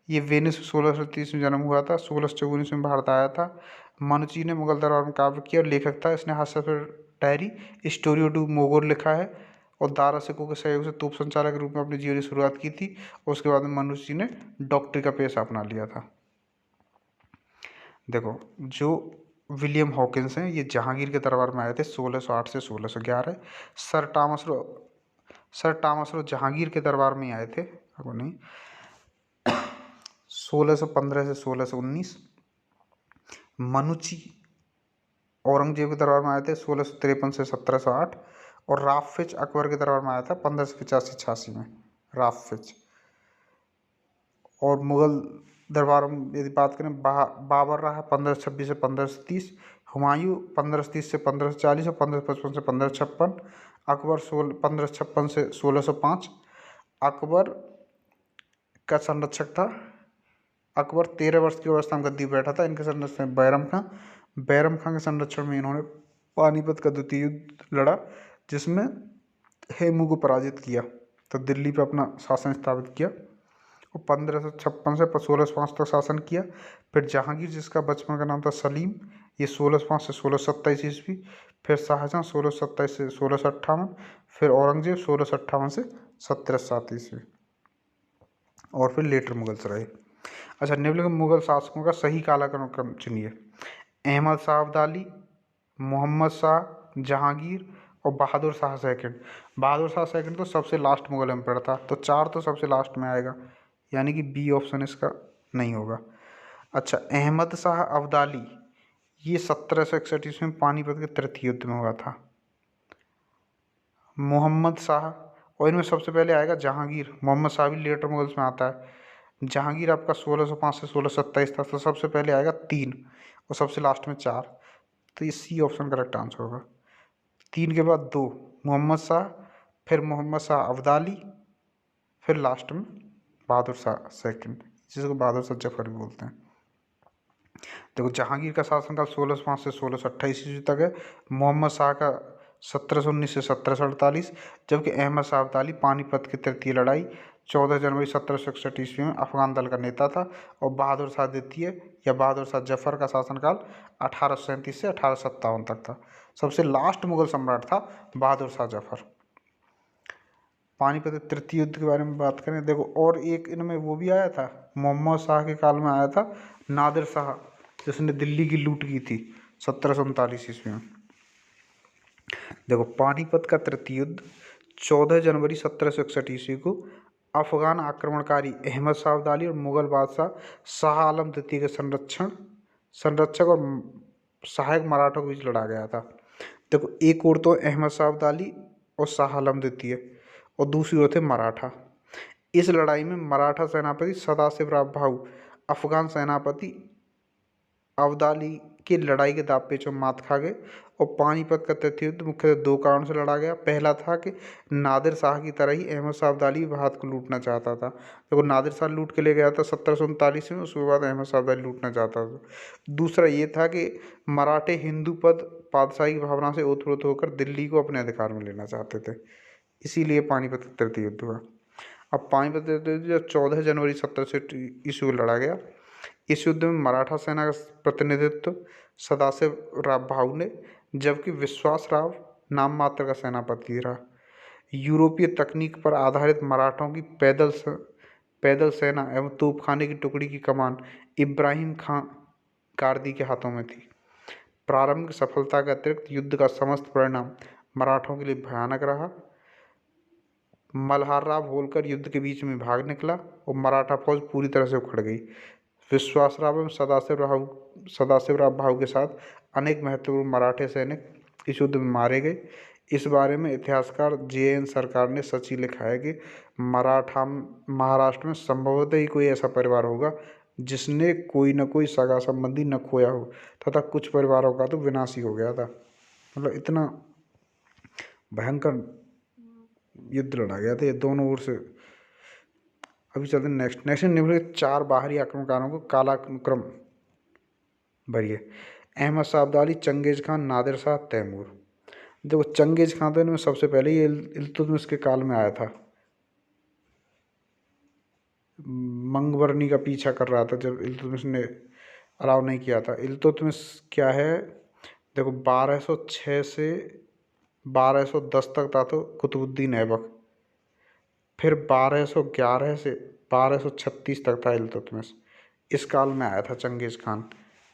ये वेनिस 1630 में जन्म हुआ था, 1619 में भारत आया था। मनुची ने मुगल दरबार में काव्य किया और लेखक था। इसने हास्यास्पद डायरी स्टोरी ऑफ मोगोर लिखा है और दारा सिकों के सहयोग से तोप संचालक के रूप में अपनी जीवन की शुरुआत की थी। और उसके बाद में मनुची ने डॉक्टरी का पेशा अपना लिया था। देखो, जो विलियम हॉकिंस हैं, ये जहांगीर के दरबार में आए थे 1608 से 1611। सर टॉमस रो जहांगीर के दरबार में आए थे, अब नहीं, 1615 से 1619। मनुची औरंगजेब के दरबार में आए थे 1653 से 1708। और राफिच अकबर के दरबार में आया था 1585-86 में, राफिच। और मुगल दरबार में यदि बात करें, बाबर रहा 1526 से 1530, हुमायूं 1530 से 1540 और 1555 से 1556, अकबर 1556 से 1605। अकबर का संरक्षक था। अकबर 13 वर्ष की अवस्था में गद्दी पर बैठा था। इनके संरक्षक बैरम खां के संरक्षण में इन्होंने पानीपत का द्वितीय युद्ध लड़ा, जिसमें हेमू को पराजित किया, तो दिल्ली पर अपना शासन स्थापित किया और 1556 से 1605 तक शासन किया। फिर जहांगीर, जिसका बचपन का नाम था सलीम, ये 1605 से 1627 ईस्वी। फिर शाहजहां 1627 से 1658। फिर औरंगजेब 1658 से 1707 ईस्वी। और फिर लेटर मुगल्स रहे। अच्छा, निम्नलिखित मुगल शासकों का सही कालक्रम चुनिए। अहमद शाह अब्दाली, मोहम्मद शाह, जहांगीर और बहादुर शाह सेकंड। बहादुर शाह सेकंड तो सबसे लास्ट मुगल एम्पायर था, तो 4 तो सबसे लास्ट में आएगा, यानी कि बी ऑप्शन इसका नहीं होगा। अच्छा, अहमद शाह अब्दाली ये 1761 ईस्वी में पानीपत के तृतीय युद्ध में हुआ था। मोहम्मद शाह, और इनमें सबसे पहले आएगा जहांगीर। मोहम्मद शाह भी लेटर मुगल्स में आता है। जहांगीर आपका 1605 से 1627 था, तो सबसे पहले आएगा 3 और सबसे लास्ट में 4, तो ये सी ऑप्शन करेक्ट आंसर होगा। 3 के बाद 2 मोहम्मद शाह, फिर मोहम्मद शाह अब्दाली, फिर लास्ट में बहादुर शाह सेकंड, जिसको बहादुर शाह जफर भी बोलते हैं। देखो, जहांगीर का शासनकाल 1605 से 1628 ईस्वी तक है। मोहम्मद शाह का 1719 से 1748, जबकि अहमद शाह अब्दाली पानीपत की तृतीय लड़ाई 14 जनवरी 1761 ईस्वी में अफगान दल का नेता था। और बहादुर शाह द्वितीय या बहादुर शाह जफर का शासनकाल 1837 से 1857 तक था। सबसे लास्ट मुगल सम्राट था बहादुर शाह जफर। पानीपत तृतीय युद्ध के बारे में बात करें, देखो, और एक इनमें वो भी आया था, मोहम्मद शाह के काल में आया था नादिर शाह, जिसने दिल्ली की लूट की थी 1739 ईस्वी में। देखो, पानीपत का तृतीय युद्ध 14 जनवरी 1761 ईस्वी को अफगान आक्रमणकारी अहमद शाह अब्दाली और मुगल बादशाह शाह आलम द्वितीय के संरक्षक और सहायक मराठों के बीच लड़ा गया था। देखो, एक ओर तो अहमद शाह अब्दाली और शाह आलम द्वितीय, और दूसरी ओर थे मराठा। इस लड़ाई में मराठा सेनापति सदाशिवराव भाऊ अफगान सेनापति अब्दाली की लड़ाई के दांव पेचों मात खा गए और पानीपत का तृतीय युद्ध मुख्यतः दो कारणों से लड़ा गया। पहला था कि नादिर शाह की तरह ही अहमद शाह अब्दाली भारत को लूटना चाहता था। देखो नादिर शाह लूट के ले गया था 1739 में, उसके बाद अहमद शाह अब्दाली लूटना चाहता था। दूसरा ये था कि मराठे हिंदू पद पातशाही की भावना से ओतप्रोत होकर दिल्ली को अपने अधिकार में लेना चाहते थे, इसीलिए पानीपत का तृतीय युद्ध हुआ। अब पानीपत का तृतीय युद्ध 14 जनवरी 1760 में लड़ा गया। इस युद्ध में मराठा सेना का प्रतिनिधित्व सदाशिव राव भाऊ ने, जबकि विश्वास राव नाम मात्र का सेनापति रहा। यूरोपीय तकनीक पर आधारित मराठों की पैदल सेना एवं तोपखाने की टुकड़ी की कमान इब्राहिम खां कार्दी के हाथों में थी। प्रारंभिक सफलता के अतिरिक्त युद्ध का समस्त परिणाम मराठों के लिए भयानक रहा। मल्हार राव होलकर युद्ध के बीच में भाग निकला और मराठा फौज पूरी तरह से उखड़ गई। विश्वास राव एवं सदाशिव राव भाऊ के साथ अनेक महत्वपूर्ण मराठे सैनिक इस युद्ध में मारे गए। इस बारे में इतिहासकार JN सरकार ने सच ही लिखा है कि महाराष्ट्र में संभवतः ही कोई ऐसा परिवार होगा जिसने कोई न कोई सगा संबंधी न खोया हो, तथा कुछ परिवारों का तो विनाश ही हो गया था। मतलब इतना भयंकर युद्ध लड़ा गया था ये दोनों ओर से। अभी चलते नेक्स्ट निम्नलिखित 4 बाहरी आक्रमणकारों को कालानुक्रम भरिए। Ahmad Shah Abdali, Genghis Khan, Nadir Shah, Taimur. देखो चंगेज खान तो इनमें सबसे पहले ये इल्तुतमिश के काल में आया था, मंगबरनी का पीछा कर रहा था जब इल्तुतमिश ने अलाउ नहीं किया था। इल्तुतमिश क्या है, देखो 1206 से 1210 तक था तो कुतुबुद्दीन ऐबक, फिर 1211 से 1236 तक था इल्तुतमिश। इस काल में आया था चंगेज खान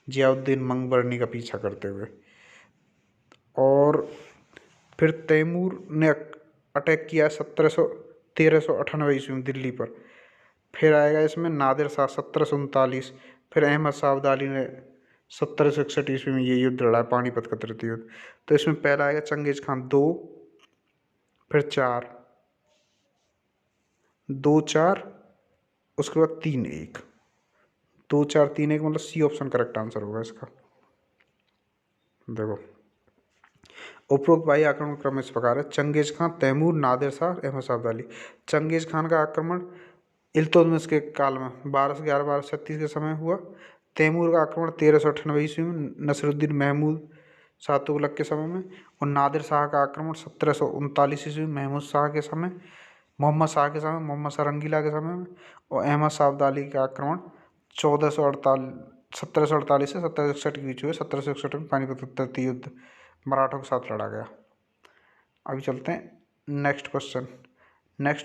जियाउद्दीन मंगबरनी का पीछा करते हुए। और फिर तैमूर ने अटैक किया 1398 ईस्वी में दिल्ली पर। फिर आएगा इसमें नादिर शाह 1739, फिर अहमद शाह अब्दाली ने 1761 ईस्वी में ये युद्ध लड़ा, पानीपत का तृतीय युद्ध। तो इसमें पहला आएगा चंगेज खान 2, फिर 4, 2-4, उसके बाद 3-1। 2-4-3-1 मतलब सी ऑप्शन करेक्ट आंसर होगा इसका। देखो उपरोक्त बाह्य आक्रमण क्रम इस प्रकार है: Genghis Khan, Taimur, Nadir Shah, Ahmad Shah Abdali. Genghis Khan का आक्रमण इल्तुतमिश के काल में 1211 1236 के समय हुआ। तैमूर का आक्रमण 1398 ईस्वी में नसरुद्दीन महमूद शाह तुगलक के समय में। और नादिर शाह का आक्रमण 1739 ईस्वी में मोहम्मद शाह के समय, मोहम्मद शाह रंगीला के समय में। और अहमद शाह अब्दाली का आक्रमण 1748 से 1761 के बीच हुए। 1761 में पानीपत का तृतीय युद्ध मराठों के साथ लड़ा गया। अभी चलते हैं नेक्स्ट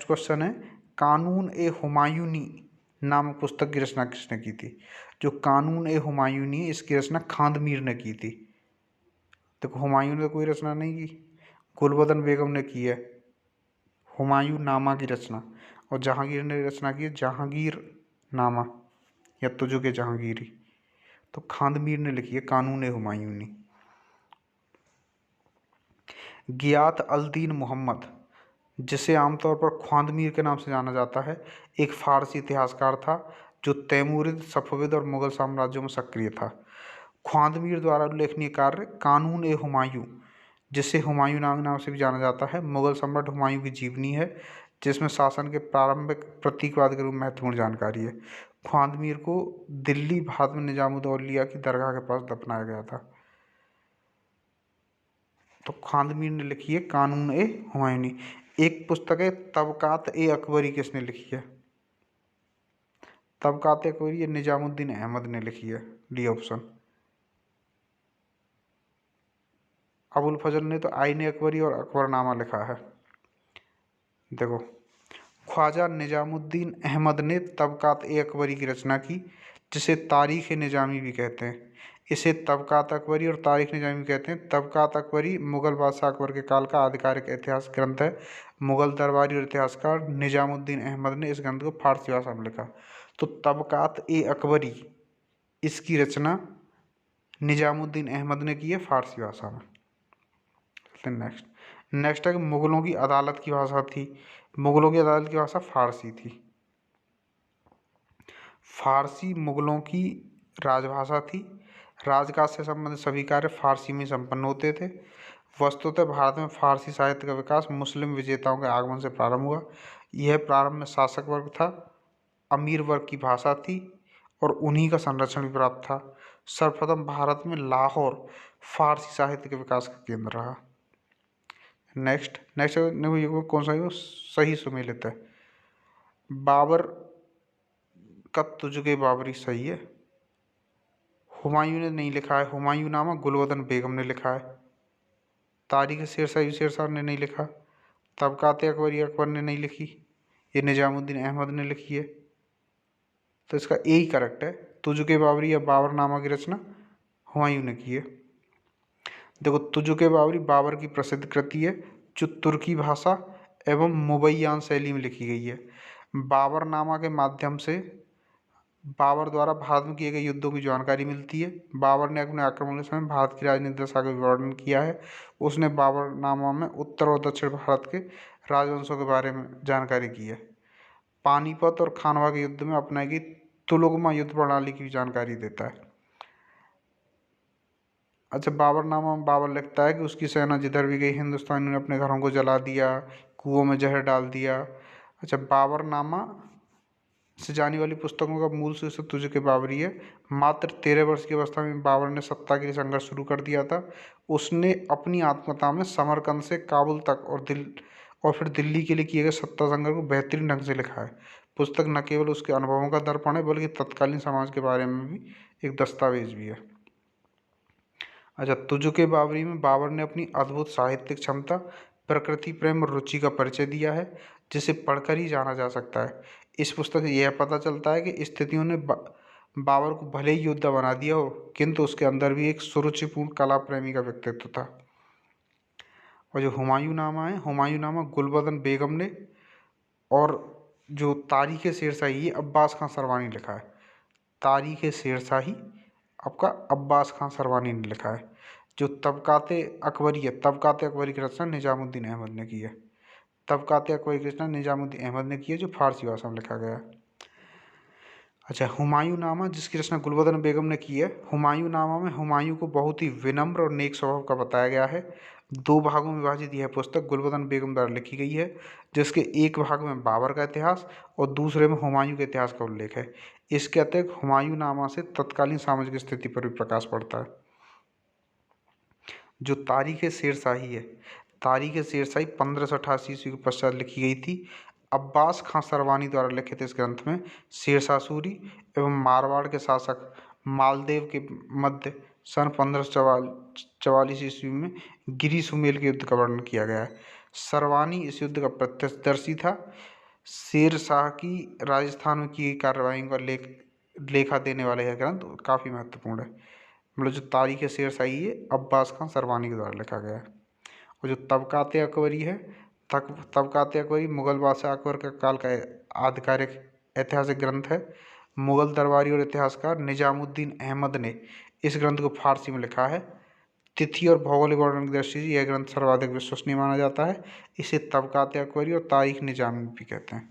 क्वेश्चन है कानून ए हुमायूनी नामक पुस्तक की रचना किसने की थी? जो कानून ए हुमायूनी है इसकी रचना खानमीर ने की थी। देखो हुमायूं ने कोई रचना नहीं की, गुलबदन बेगम ने की है हुमायूं नामा की रचना। और जहांगीर ने रचना की है जहांगीर नामा या तुझुके जहांगीरी। तो खानमीर ने लिखी है कानून ए हुमायूनी। गियात अल दीन मोहम्मद, जिसे आमतौर पर ख्वांदमीर के नाम से जाना जाता है, एक फारसी इतिहासकार था जो तैमूरिद, सफविद और मुगल साम्राज्यों में सक्रिय था। ख्वांदमीर द्वारा उल्लेखनीय कार्य कानून ए हुमायूं, जिसे हुमायूं नाम से भी जाना जाता है, मुगल सम्राट हुमायूं की जीवनी है, जिसमें शासन के प्रारंभिक प्रतीकवाद के रूप में महत्वपूर्ण जानकारी है। ख्वांदमीर को दिल्ली भारत में निजामुद्दौलिया की दरगाह के पास दफनाया गया था। तो खानमीर ने लिखी है कानून ए हुमायूनी। एक पुस्तक है तबकात ए अकबरी, किसने लिखी है? तबकात ए अकबरी ये निजामुद्दीन अहमद ने लिखी है, डी ऑप्शन। अबुल फजल ने तो आईन अकबरी और अकबरनामा लिखा है। देखो ख्वाजा निजामुद्दीन अहमद ने तबकात ए अकबरी की रचना की, जिसे तारीख़ निज़ामी भी कहते हैं। इसे तबकात अकबरी और तारीख़ निज़ामी कहते हैं। तबकात अकबरी मुग़ल बादशाह अकबर के काल का आधिकारिक इतिहास ग्रंथ है। मुग़ल दरबारी और इतिहासकार निजामुद्दीन अहमद ने इस ग्रंथ को फारसी भाषा में लिखा। तो तबकात ए अकबरी इसकी रचना निजामुद्दीन अहमद ने की है फारसी भाषा में। नेक्स्ट है कि मुग़लों की अदालत की भाषा थी। मुग़लों की अदालत की भाषा फारसी थी। फारसी मुग़लों की राजभाषा थी। राजकाज से संबंधित सभी कार्य फारसी में संपन्न होते थे। वस्तुतः भारत में फारसी साहित्य का विकास मुस्लिम विजेताओं के आगमन से प्रारंभ हुआ। यह प्रारंभ में शासक वर्ग था, अमीर वर्ग की भाषा थी और उन्हीं का संरक्षण भी प्राप्त था। सर्वप्रथम भारत में लाहौर फारसी साहित्य के विकास का केंद्र रहा। नेक्स्ट नेक्स्ट ये कौन सा है? सही सुमेलित है। बाबर का तुझके बाबरी सही है। हुमायूं ने नहीं लिखा है, हुमायूं नामा गुलबदन बेगम ने लिखा है। तारीख शेरशाह ने नहीं लिखा। तबकात अकबरी अकबर ने नहीं लिखी, ये निजामुद्दीन अहमद ने लिखी है। तो इसका ए ही करेक्ट है। तुझके बाबरी या बाबरनामा की रचना हुमायूं ने की है। देखो, तुझके बाबरी बाबर की प्रसिद्ध कृति है जो तुर्की भाषा एवं मुबैयान शैली में लिखी गई है। बाबरनामा के माध्यम से बाबर द्वारा भारत में किए गए युद्धों की जानकारी मिलती है। बाबर ने अपने आक्रमण के समय भारत की राजनीतिक दशा का वर्णन किया है। उसने बाबरनामा में उत्तर और दक्षिण भारत के राजवंशों के बारे में जानकारी की है। पानीपत और खानवा के युद्ध में अपनाई गई तुलुगमा युद्ध प्रणाली की भी जानकारी देता है। अच्छा, बाबरनामा में बाबर लिखता है कि उसकी सेना जिधर भी गई हिंदुस्तानियों ने अपने घरों को जला दिया, कुओं में जहर डाल दिया। अच्छा, बाबरनामा से जाने वाली पुस्तकों का मूल शीर्षक तुझके बाबरी है। मात्र 13 वर्ष की अवस्था में बाबर ने सत्ता के लिए संघर्ष शुरू कर दिया था। उसने अपनी आत्मकथा में समरकंद से काबुल तक और फिर दिल्ली के लिए किए गए सत्ता संघर्ष को बेहतरीन ढंग से लिखा है। पुस्तक न केवल उसके अनुभवों का दर्पण है बल्कि तत्कालीन समाज के बारे में भी एक दस्तावेज भी है। अच्छा, तुझके बाबरी में बाबर ने अपनी अद्भुत साहित्यिक क्षमता, प्रकृति प्रेम और रुचि का परिचय दिया है जिसे पढ़कर ही जाना जा सकता है। इस पुस्तक से यह पता चलता है कि स्थितियों ने बाबर को भले ही योद्धा बना दिया हो, किंतु उसके अंदर भी एक सुरुचिपूर्ण कला प्रेमी का व्यक्तित्व था। और जो हुमायूं नामा है, हुमायूं नामा गुलबदन बेगम ने, और जो तारीख शेरशाही है अब्बास खां सरवानी लिखा है। तारीख शेरशाही आपका अब्बास खां सरवानी ने लिखा है। जो तबकाते अकबरी है, तबकाते अकबरी की रचना निजामुद्दीन अहमद ने की है। तबकाते अकबरी की रचना निजामुद्दीन अहमद ने की है, जो फारसी भाषा में लिखा गया है। अच्छा, हुमायूं नामा जिसकी रचना गुलबदन बेगम ने की है। हुमायूं नामा में हुमायूं को बहुत ही विनम्र और नेक स्वभाव का बताया गया है। 2 भागों में विभाजित यह पुस्तक गुलबदन बेगम द्वारा लिखी गई है, जिसके एक भाग में बाबर का इतिहास और दूसरे में हुमायूं के इतिहास का उल्लेख है। इसके अतिरिक्त हुमायूं नामा से तत्कालीन सामाजिक स्थिति पर भी प्रकाश पड़ता है। जो तारीख शेरशाही है, तारीख शेरशाही 1588 ईस्वी के पश्चात लिखी गई थी। अब्बास खां सरवानी द्वारा लिखित इस ग्रंथ में शेरशाह सूरी एवं मारवाड़ के शासक मालदेव के मध्य सन 1544 ईस्वी में गिरी सुमेल के युद्ध का वर्णन किया गया है। सरवानी इस युद्ध का प्रत्यक्षदर्शी था। शेरशाह की राजस्थान में की गई कार्रवाई का लेखा देने वाला यह ग्रंथ काफ़ी महत्वपूर्ण है। मतलब जो तारीख शेरशाही है अब्बास खां सरवानी के द्वारा लिखा गया है। और जो तबकात अकबरी है, तबकात अकबरी मुगल बादशाह अकबर का काल का आधिकारिक ऐतिहासिक ग्रंथ है। मुगल दरबारी और इतिहासकार निजामुद्दीन अहमद ने इस ग्रंथ को फारसी में लिखा है। तिथि और भौगोलिक वर्णन की दृष्टि से यह ग्रंथ सर्वाधिक विश्वसनीय माना जाता है। इसे तबकात अकबरी और तारीख निजामी भी कहते हैं।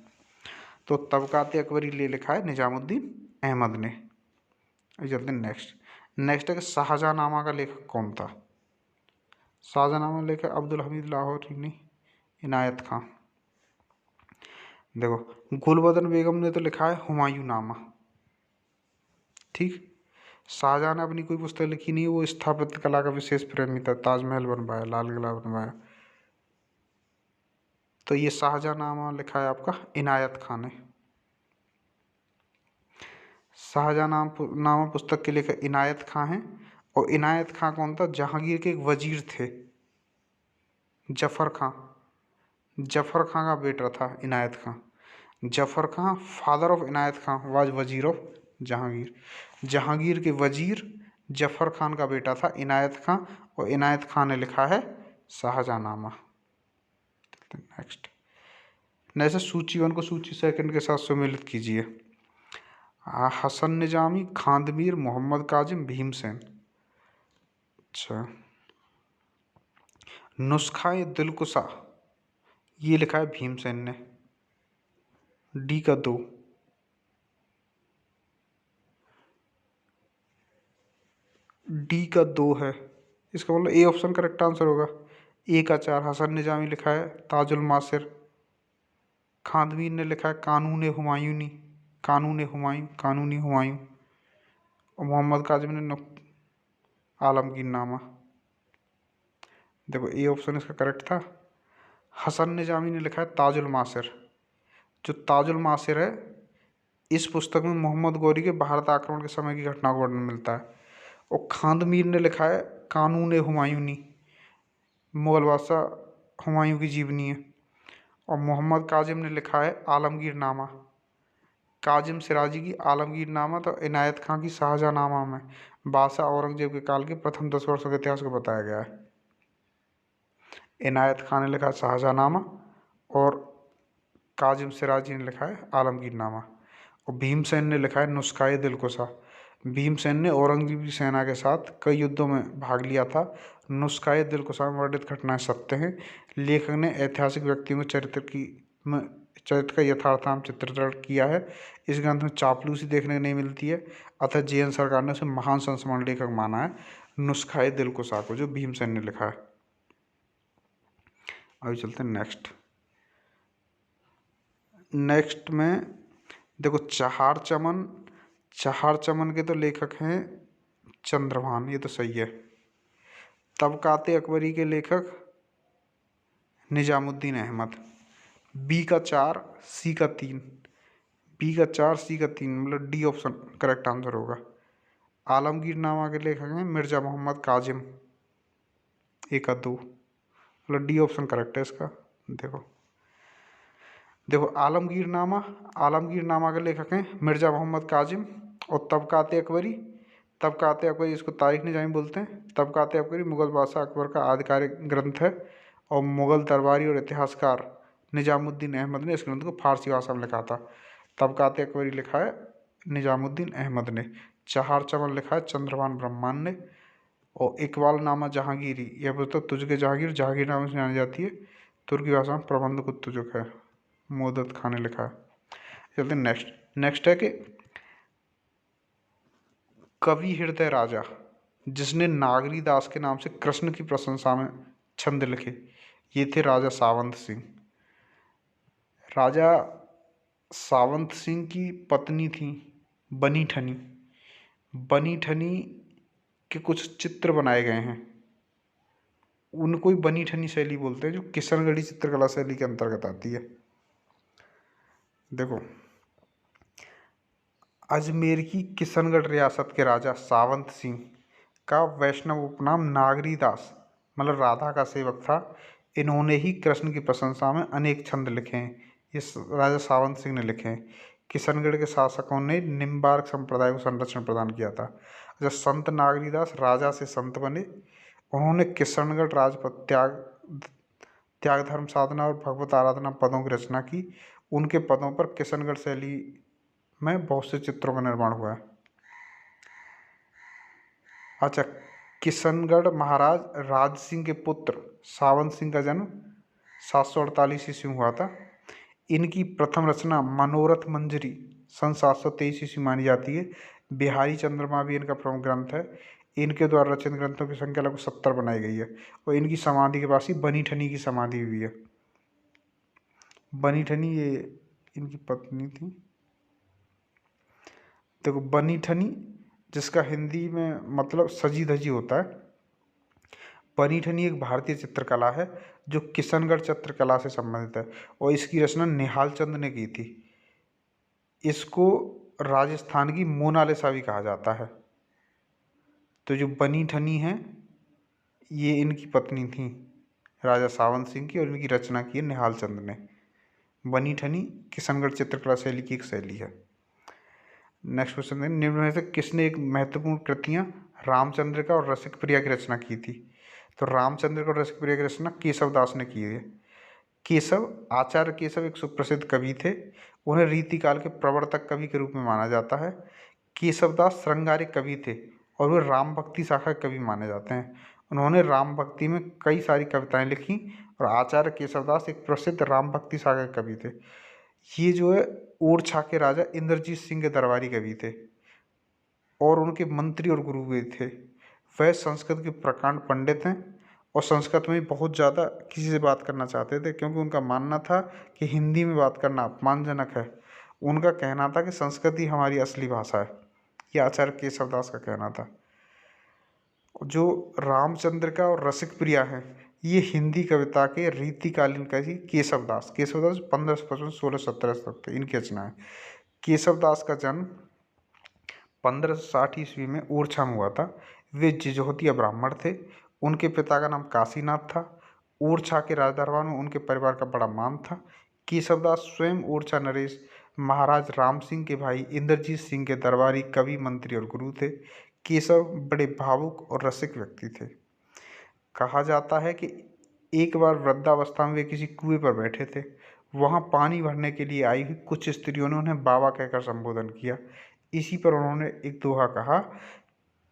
तो तबकात अकबरी ले लिखा है निजामुद्दीन अहमद ने। चलते नेक्स्ट है कि शाहजहाँनामा का लेखक कौन था? शाहजहाँनामा लेखक अब्दुल हमीद लाहौरी नहीं, इनायत खां। देखो, गुलबदन बेगम ने तो लिखा है हुमायूं नामा, ठीक। शाहजहाँ ने अपनी कोई पुस्तक लिखी नहीं, वो स्थापत्य कला का विशेष प्रेमी था, ताजमहल बनवाया, लाल किला बनवाया। तो ये शाहजहाँनामा लिखा है आपका इनायत खां ने। शाहजहाँनामा पुस्तक के लेखक इनायत खां हैं। और इनायत खां कौन था? जहांगीर के एक वजीर थे, जफर खां। जफर खां का बेटा था Inayat Khan. Zafar Khan father of Inayat Khan was wazir of Jahangir. Jahangir के वजीर जफर खान का बेटा था इनायत खां, और इनायत खां ने लिखा है शाहजहाँनामा। नेक्स्ट सूची 1 को सूची 2 के साथ सम्मिलित कीजिए। हसन निजामी, खानदमीर, मोहम्मद काजिम, भीमसेन। अच्छा, नुस्खा-ए दिलकुशा ये लिखा है भीमसेन ने। डी का 2। डी का 2 है, इसका मतलब ए ऑप्शन करेक्ट आंसर होगा। ए का 4 हसन निजामी लिखा है ताजुल मासिर। खानवीर ने लिखा है कानून हुमायूनी, कानून हुमायूं, कानूनी हुमायूं। और मोहम्मद काजिम ने आलमगीर नामा। देखो ए ऑप्शन इसका करेक्ट था। हसन निजामी ने लिखा है ताजुल मासिर। जो ताजुल मासिर है, इस पुस्तक में मोहम्मद गौरी के भारत आक्रमण के समय की घटना का वर्णन मिलता है। और खानमीर ने लिखा है कानून हुमायूनी, मुगल बादशाह हुमायूं की जीवनी है। और मोहम्मद काजिम ने लिखा है आलमगीर नामा। काजिम सिराजी की आलमगीर नामा तो इनायत खां की शाहजहाँनामा में बादशाह औरंगजेब के काल के प्रथम 10 वर्षों के इतिहास को बताया गया है। इनायत खान ने लिखा है शाहजहाँनामा और काजिम सिराजी ने लिखा है आलमगीर नामा। और भीमसेन ने लिखा है नुस्खाए दिलकुशा। भीमसेन ने औरंगजेब की सेना के साथ कई युद्धों में भाग लिया था। नुस्खाए दिलकुशा में वर्णित घटनाएं सत्य हैं। लेखक ने ऐतिहासिक व्यक्तियों के चरित्र का यथार्थाम चित्रण किया है। इस ग्रंथ में चापलूसी देखने को नहीं मिलती है, अतः जे.एन. सरकार ने उसे महान संस्मरण लेखक माना है, नुस्खाए दिलकुशा को, जो भीमसेन ने लिखा है। अभी चलते हैं नेक्स्ट में। देखो चहार चमन के तो लेखक हैं चंद्रभान, ये तो सही है। तबकाते अकबरी के लेखक निजामुद्दीन अहमद। बी का 4 सी का 3, बी का 4 सी का 3 मतलब डी ऑप्शन करेक्ट आंसर होगा। आलमगीर नामा के लेखक हैं मिर्ज़ा मोहम्मद काजिम, ए का 2 मतलब डी ऑप्शन करेक्ट है इसका। देखो आलमगीर नामा के लेखक हैं मिर्ज़ा मोहम्मद काजिम। और तबकाते अकबरी इसको तारीख निजामी बोलते हैं। तबकाते अकबरी मुग़ल बादशाह अकबर का आधिकारिक ग्रंथ है और मुग़ल दरबारी और इतिहासकार निजामुद्दीन अहमद ने इस ग्रंथ को फारसी भाषा में लिखा था। तबकाते अकबरी लिखा है निजामुद्दीन अहमद ने। चहार चमन लिखा है चंद्रभान ब्रह्मान ने। और इकबाल नामा जहांगीरी, यह पुस्तक तुझके जहांगीर जहांगीर नाम से जानी जाती है। तुर्की भाषा में प्रबंध को तुजुक है, मोदत खान ने लिखा है। चलते नेक्स्ट है कि कवि हृदय राजा जिसने नागरी दास के नाम से कृष्ण की प्रशंसा में छंद लिखे, ये थे राजा सावंत सिंह। राजा सावंत सिंह की पत्नी थी बनी ठनी। बनी ठनी के कुछ चित्र बनाए गए हैं, उनको ही बनी ठनी शैली बोलते हैं, जो किशनगढ़ी चित्रकला शैली के अंतर्गत आती है। देखो अजमेर की किशनगढ़ रियासत के राजा सावंत सिंह का वैष्णव उपनाम नागरीदास मतलब राधा का सेवक था। इन्होंने ही कृष्ण की प्रशंसा में अनेक छंद लिखे हैं, ये राजा सावंत सिंह ने लिखे हैं। किशनगढ़ के शासकों ने निम्बार्क संप्रदाय को संरक्षण प्रदान किया था। जब संत नागरीदास राजा से संत बने, उन्होंने किशनगढ़ राजपद त्याग धर्म साधना और भगवत आराधना पदों की रचना की। उनके पदों पर किशनगढ़ शैली में बहुत से चित्रों का निर्माण हुआ है। अच्छा, किशनगढ़ महाराज राज सिंह के पुत्र सावंत सिंह का जन्म 748 ईस्वी में हुआ था। इनकी प्रथम रचना मनोरथ मंजरी सन 723 ईस्वी मानी जाती है। बिहारी चंद्रमा भी इनका प्रमुख ग्रंथ है। इनके द्वारा रचित ग्रंथों की संख्या लगभग 70 बनाई गई है। और इनकी समाधि के पास ही बनी ठनी की समाधि हुई है। बनी ठनी ये इनकी पत्नी थी। देखो बनी ठनी, जिसका हिंदी में मतलब सजी धजी होता है। बनी ठनी एक भारतीय चित्रकला है जो किशनगढ़ चित्रकला से संबंधित है और इसकी रचना निहाल चंद ने की थी। इसको राजस्थान की मोनालिसा भी कहा जाता है। तो जो बनी ठनी है ये इनकी पत्नी थी राजा सावंत सिंह की, और इनकी रचना की है निहाल चंद ने। बनी ठनी किशनगढ़ चित्रकला शैली की एक शैली है। नेक्स्ट क्वेश्चन है, निम्न में से किसने एक महत्वपूर्ण कृतियाँ रामचंद्र का और रसिक प्रिया की रचना की थी? तो रामचंद्र का और रसिक प्रिया की रचना केशव दास ने की है। आचार्य केशव एक सुप्रसिद्ध कवि थे। उन्हें रीतिकाल के प्रवर्तक कवि के रूप में माना जाता है। केशवदास श्रृंगारिक कवि थे और वे राम भक्ति शाखा के कवि माने जाते हैं। उन्होंने राम भक्ति में कई सारी कविताएं लिखी और आचार्य केशवदास एक प्रसिद्ध राम भक्ति शाखा के कवि थे। ये जो है ओरछा के राजा इंद्रजीत सिंह के दरबारी कवि थे और उनके मंत्री और गुरु भी थे। वह संस्कृत के प्रकांड पंडित हैं और संस्कृत में बहुत ज़्यादा किसी से बात करना चाहते थे, क्योंकि उनका मानना था कि हिंदी में बात करना अपमानजनक है। उनका कहना था कि संस्कृत ही हमारी असली भाषा है। ये आचार्य केशवदास का कहना था। जो रामचंद्र का और रसिक प्रिया हैं, ये हिंदी कविता के रीतिकालीन कवि केशवदास 1555-1617 तक थे, इनकी रचना है। केशवदास का जन्म 1560 ईस्वी में ओरछा में हुआ था। वे जिजोतिया ब्राह्मण थे। उनके पिता का नाम काशीनाथ था। ओरछा के राजदरबार में उनके परिवार का बड़ा मान था। केशवदास स्वयं ओरछा नरेश महाराज राम सिंह के भाई इंद्रजीत सिंह के दरबारी कवि, मंत्री और गुरु थे। केशव बड़े भावुक और रसिक व्यक्ति थे। कहा जाता है कि एक बार वृद्धावस्था में वे किसी कुएं पर बैठे थे। वहां पानी भरने के लिए आई हुई कुछ स्त्रियों ने उन्हें बाबा कहकर संबोधन किया। इसी पर उन्होंने एक दोहा कहा,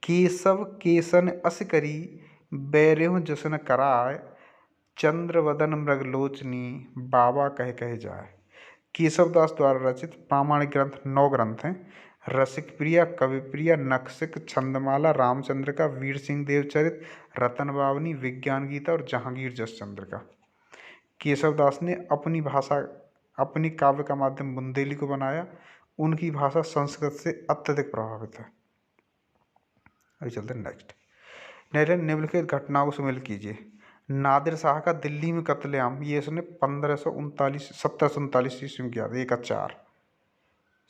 केशव केसन अस करी बैरेहु जसन कराय, चंद्रवदन मृगलोचनी बाबा कह कह जाए। केशवदास द्वारा रचित प्रामाणिक ग्रंथ 9 ग्रंथ हैं। रसिक प्रिया, कवि प्रिया, नखशिख, छंदमाला, रामचंद्र का, वीर सिंह देवचरित, रतन बावनी, विज्ञान गीता और जहांगीर जसचंद्र का। केशवदास ने अपनी भाषा, अपनी काव्य का माध्यम बुंदेली को बनाया। उनकी भाषा संस्कृत से अत्यधिक प्रभावित है। अभी चलते हैं नेक्स्ट। निम्नलिखित घटनाओं को शामिल कीजिए। नादिर शाह का दिल्ली में कत्लेआम, ये इसने 1739 ईस्वी में किया था। एक 4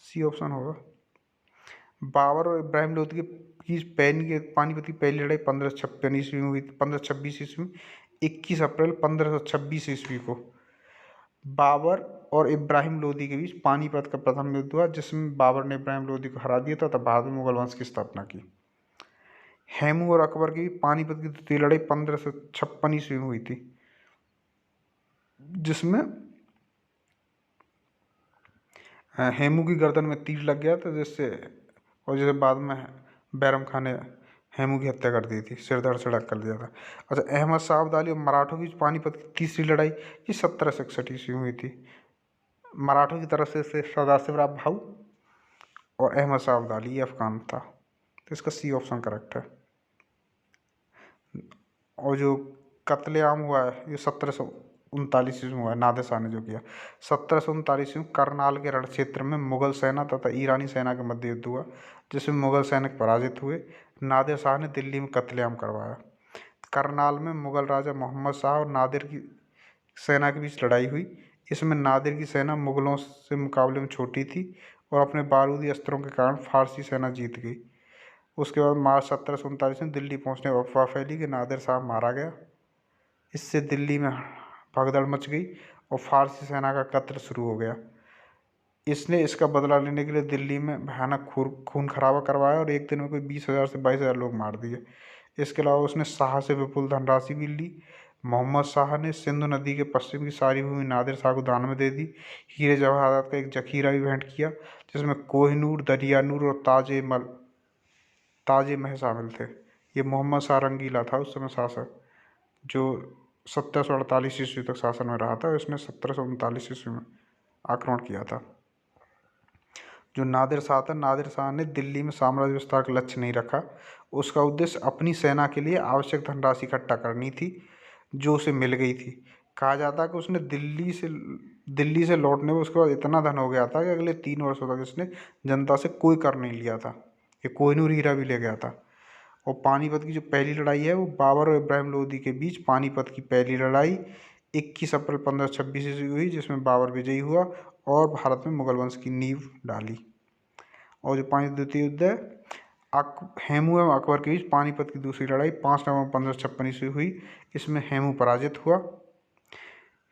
सी ऑप्शन होगा। बाबर और इब्राहिम लोधी की पानीपत की पहली लड़ाई 1556 ईस्वी में हुई, 1526 ईस्वी में। 21 अप्रैल 1526 ईस्वी को बाबर और इब्राहिम लोधी के बीच पानीपत का प्रथम युद्ध हुआ, जिसमें बाबर ने इब्राहिम लोधी को हरा दिया था तथा बाद में मुगल वंश की स्थापना की। हेमू और अकबर की पानीपत की द्वितीय लड़ाई 1556 ईस्वी में हुई थी, जिसमें हेमू की गर्दन में तीर लग गया था, जिसे बाद में बैरम खान ने हेमू की हत्या कर दी थी, सिर धड़ से ढक कर दिया था। अच्छा, अहमद शाह अब्दाली और मराठों की पानीपत की तीसरी लड़ाई ये 1761 ईस्वी में हुई थी। मराठों की तरफ से सदाशिवराव भाऊ और अहमद शाह अब्दाली, ये अफगान था। तो इसका सी ऑप्शन करेक्ट है। और जो कत्लेआम हुआ है ये 1739 ईस्वी में हुआ है, नादिर शाह ने जो किया। 1739 में करनाल के रण क्षेत्र में मुगल सेना तथा ईरानी सेना के मध्य युद्ध हुआ, जिसमें मुगल सैनिक पराजित हुए। नादिर शाह ने दिल्ली में कत्लेआम करवाया। करनाल में मुगल राजा मोहम्मद शाह और नादिर की सेना के बीच लड़ाई हुई। इसमें नादिर की सेना मुगलों से मुकाबले में छोटी थी और अपने बारूदी अस्त्रों के कारण फारसी सेना जीत गई। उसके बाद मार्च 1739 में दिल्ली पहुंचने पर अफवाह फैली कि नादिर शाह मारा गया। इससे दिल्ली में भगदड़ मच गई और फारसी सेना का कत्ल शुरू हो गया। इसने इसका बदला लेने के लिए दिल्ली में भयानक खून खराबा करवाया और एक दिन में कोई 20,000 से 22,000 लोग मार दिए। इसके अलावा उसने शाह से विपुल धनराशि भी ली। मोहम्मद शाह ने सिंधु नदी के पश्चिम की सारी भूमि नादिर शाह को दान में दे दी। हीरे जवाहरात का एक जखीरा भी भेंट किया, जिसमें कोहिनूर, दरियानूर और ताजे महल शामिल थे। ये मोहम्मद शाह रंगीला था उस समय शासक, जो 1748 ईस्वी तक शासन में रहा था। इसने 1739 ईस्वी में आक्रमण किया था। जो नादिर शाह था, नादिर शाह ने दिल्ली में साम्राज्य विस्तार का लक्ष्य नहीं रखा। उसका उद्देश्य अपनी सेना के लिए आवश्यक धनराशि इकट्ठा करनी थी, जो उसे मिल गई थी। कहा जाता है कि उसने दिल्ली से लौटने में उसके बाद इतना धन हो गया था कि अगले 3 वर्षों तक इसने जनता से कोई कर नहीं लिया था। ये कोहिनूर हीरा भी ले गया था। और पानीपत की जो पहली लड़ाई है वो बाबर और इब्राहिम लोदी के बीच पानीपत की पहली लड़ाई 21 अप्रैल 1526 ईस्वी हुई, जिसमें बाबर विजयी हुआ और भारत में मुगल वंश की नींव डाली। और जो पानीपत द्वितीय युद्ध है, हेमू एवं अकबर के बीच पानीपत की दूसरी लड़ाई 5 नवंबर 1556 ईस्वी हुई। इसमें हेमू पराजित हुआ।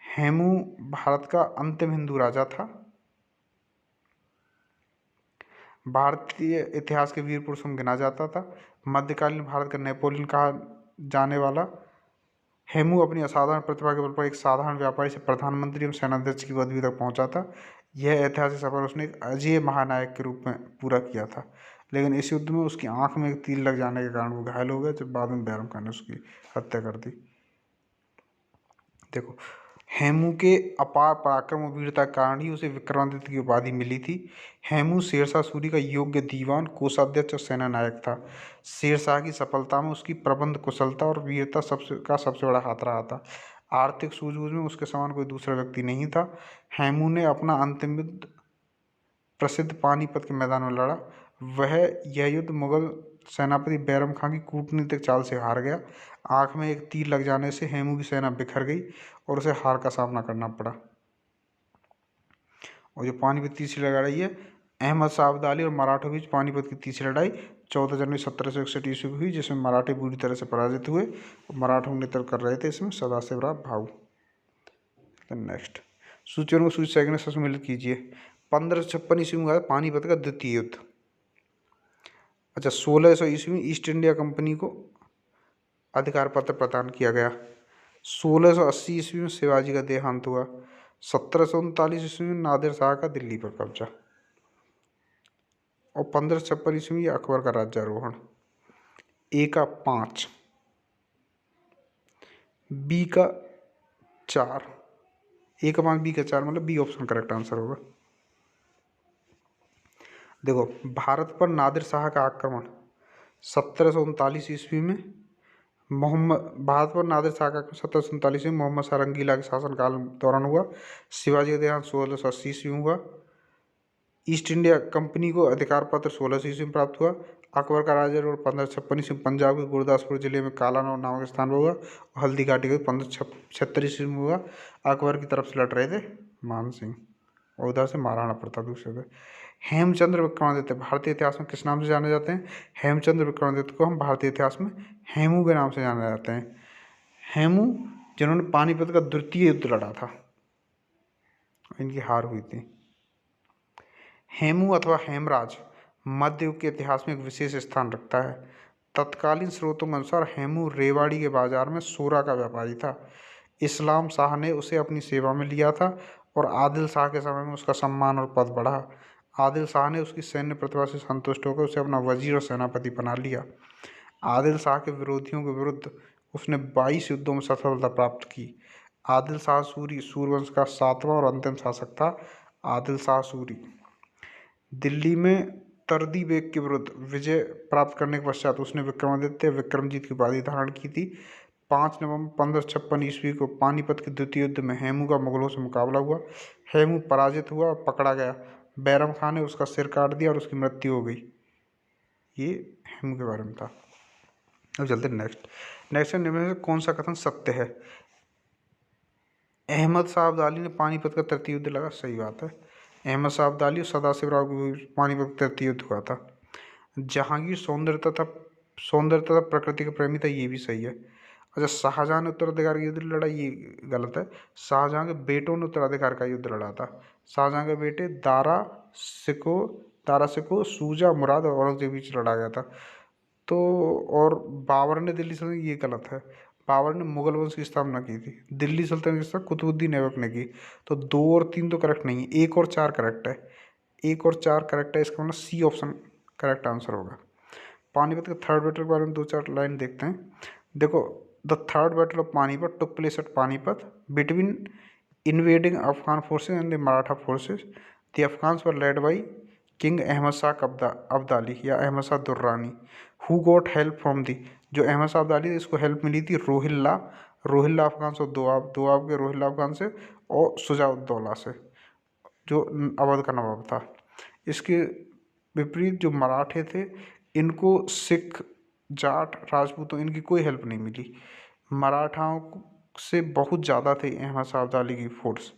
हेमू भारत का अंतिम हिंदू राजा था। भारतीय इतिहास के वीर पुरुषों में गिना जाता था। मध्यकालीन भारत का नेपोलियन कहा जाने वाला हेमू अपनी असाधारण प्रतिभा के बल पर एक साधारण व्यापारी से प्रधानमंत्री एवं सेनाध्यक्ष की पदवी तक पहुंचा था। यह ऐतिहासिक सफर उसने एक अजेय महानायक के रूप में पूरा किया था। लेकिन इस युद्ध में उसकी आंख में एक तीर लग जाने के कारण वो घायल हो गया, जब बाद में बैरम खान ने उसकी हत्या कर दी। देखो, हेमू के अपार पराक्रम और वीरता के कारण ही उसे विक्रमादित्य की उपाधि मिली थी। हेमू शेरशाह सूरी का योग्य दीवान, कोषाध्यक्ष और सेना नायक था। शेरशाह की सफलता में उसकी प्रबंध कुशलता और वीरता सबसे बड़ा हाथ रहा था। आर्थिक सूझबूझ में उसके समान कोई दूसरा व्यक्ति नहीं था। हेमू ने अपना अंतिम युद्ध प्रसिद्ध पानीपत के मैदान में लड़ा। यह युद्ध मुगल सेनापति बैरम खां की कूटनीतिक चाल से हार गया। आंख में एक तीर लग जाने से हेमू की सेना बिखर गई और उसे हार का सामना करना पड़ा। और जो पानीपत की तीसरी लड़ाई है, अहमद शाह अब्दाली और मराठों के बीच पानीपत की तीसरी लड़ाई 14 जनवरी 1761 ईस्वी को हुई, जिसमें मराठे बुरी तरह से पराजित हुए। मराठों के नेतृत्व कर रहे थे इसमें सदाशिवराव भाऊ। नेक्स्ट, सूचियों को सूची सेकंड से सम्मिलित कीजिए। 1556 ईस्वी में हुआ पानीपत का द्वितीय युद्ध। अच्छा, 1600 ईस्वी में ईस्ट इंडिया कंपनी को अधिकार पत्र प्रदान किया गया। 1680 ईस्वी में शिवाजी का देहांत हुआ। 1739 ईस्वी में नादिर शाह का दिल्ली पर कब्जा। और 1556 ईस्वी में अकबर का राज्यारोहण। ए का 5, बी का 4, ए का 5 बी का 4, मतलब बी ऑप्शन करेक्ट आंसर होगा। देखो, भारत पर नादिर शाह का आक्रमण 1739 ईस्वी में भारत पर नादिर शाह का 1739 में मोहम्मद शाह रंगीला के शासनकाल दौरान हुआ। शिवाजी का देहांत 1680 ईस्वी में हुआ। ईस्ट इंडिया कंपनी को अधिकार पत्र 1600 ईस्वी में प्राप्त हुआ। अकबर का राज्यारोहण 1556 ईस्वी में पंजाब के गुरदासपुर जिले में कालानौर नामक स्थान पर हुआ। और हल्दी घाटी का 1576 ईस्वी में हुआ। अकबर की तरफ से लड़ रहे थे मान सिंह और उधर से महाराणा प्रताप दूसरे थे। हेमचंद्र विक्रमादित्य भारतीय इतिहास में किस नाम से जाने जाते हैं? हेमचंद्र विक्रमादित्य को हम भारतीय इतिहास में हेमू के नाम से जाने जाते हैं। हेमू जिन्होंने पानीपत का द्वितीय युद्ध लड़ा था, इनकी हार हुई थी। हेमू अथवा हेमराज मध्य युग के इतिहास में एक विशेष स्थान रखता है। तत्कालीन स्रोतों के अनुसार हेमू रेवाड़ी के बाजार में सोरा का व्यापारी था। इस्लाम शाह ने उसे अपनी सेवा में लिया था और आदिल शाह के समय में उसका सम्मान और पद बढ़ा। आदिल शाह ने उसकी सैन्य प्रतिभा से संतुष्ट होकर उसे अपना वजीर और सेनापति बना लिया। आदिल शाह के विरोधियों के विरुद्ध उसने 22 युद्धों में सफलता प्राप्त की। आदिल शाह सूरी सूरवंश का 7वां और अंतिम शासक था। आदिल शाह सूरी दिल्ली में तरदी बेग के विरुद्ध विजय प्राप्त करने के पश्चात उसने विक्रमादित्य विक्रमजीत की उपाधि धारण की थी। 5 नवंबर 1556 ईस्वी को पानीपत के द्वितीय युद्ध में हेमू का मुगलों से मुकाबला हुआ। हेमू पराजित हुआ और पकड़ा गया। बैरम खान ने उसका सिर काट दिया और उसकी मृत्यु हो गई। ये हेमू के बारे में था। अब चलते नेक्स्ट निम्न में से कौन सा कथन सत्य है? अहमद शाह अब्दाली ने पानीपत का तृतीय युद्ध लड़ा, सही बात है। अहमद शाह अब्दाली और सदाशिवराव के बीच पानीपत का तृतीय युद्ध हुआ था। जहांगीर सौंदर्य तथा प्रकृति के प्रेमी था, ये भी सही है। अच्छा, शाहजहां ने उत्तराधिकार का युद्ध लड़ा, ये गलत है। शाहजहां के बेटों ने उत्तराधिकार का युद्ध लड़ा था। शाहजहां के बेटे दारा सिको, सूजा, मुराद और औरंगजेब के बीच लड़ा गया था। तो और बाबर ने दिल्ली सल्तनत, ये गलत है। बाबर ने मुगल वंश की स्थापना की थी। दिल्ली सल्तनत की स्थापना कुतुबुद्दीन ऐबक ने की। तो 2 और 3 तो करेक्ट नहीं है, 1 और 4 करेक्ट है। 1 और 4 करेक्ट है, इसका मतलब सी ऑप्शन करेक्ट आंसर होगा। पानीपत के थर्ड बैटल के बारे में 2-4 लाइन देखते हैं। देखो, the third battle of Panipat took place at Panipat between invading Afghan forces and the Maratha forces. The Afghans were led by king Ahmad Shah Abdali या Ahmad Shah Durrani. Who got help from the, जो अहमद शाह अब्दाली थे इसको हेल्प मिली थी रोहिल्ला अफगान से, दोआब के रोहिल्ला अफगान से और शुजाउद्दौला से, जो अवध का नवाब था। इसके विपरीत जो मराठे थे, इनको सिख, जाट, राजपूतों, इनकी कोई हेल्प नहीं मिली। मराठाओं से बहुत ज़्यादा थे अहमद शाह अब्दाली की फोर्स।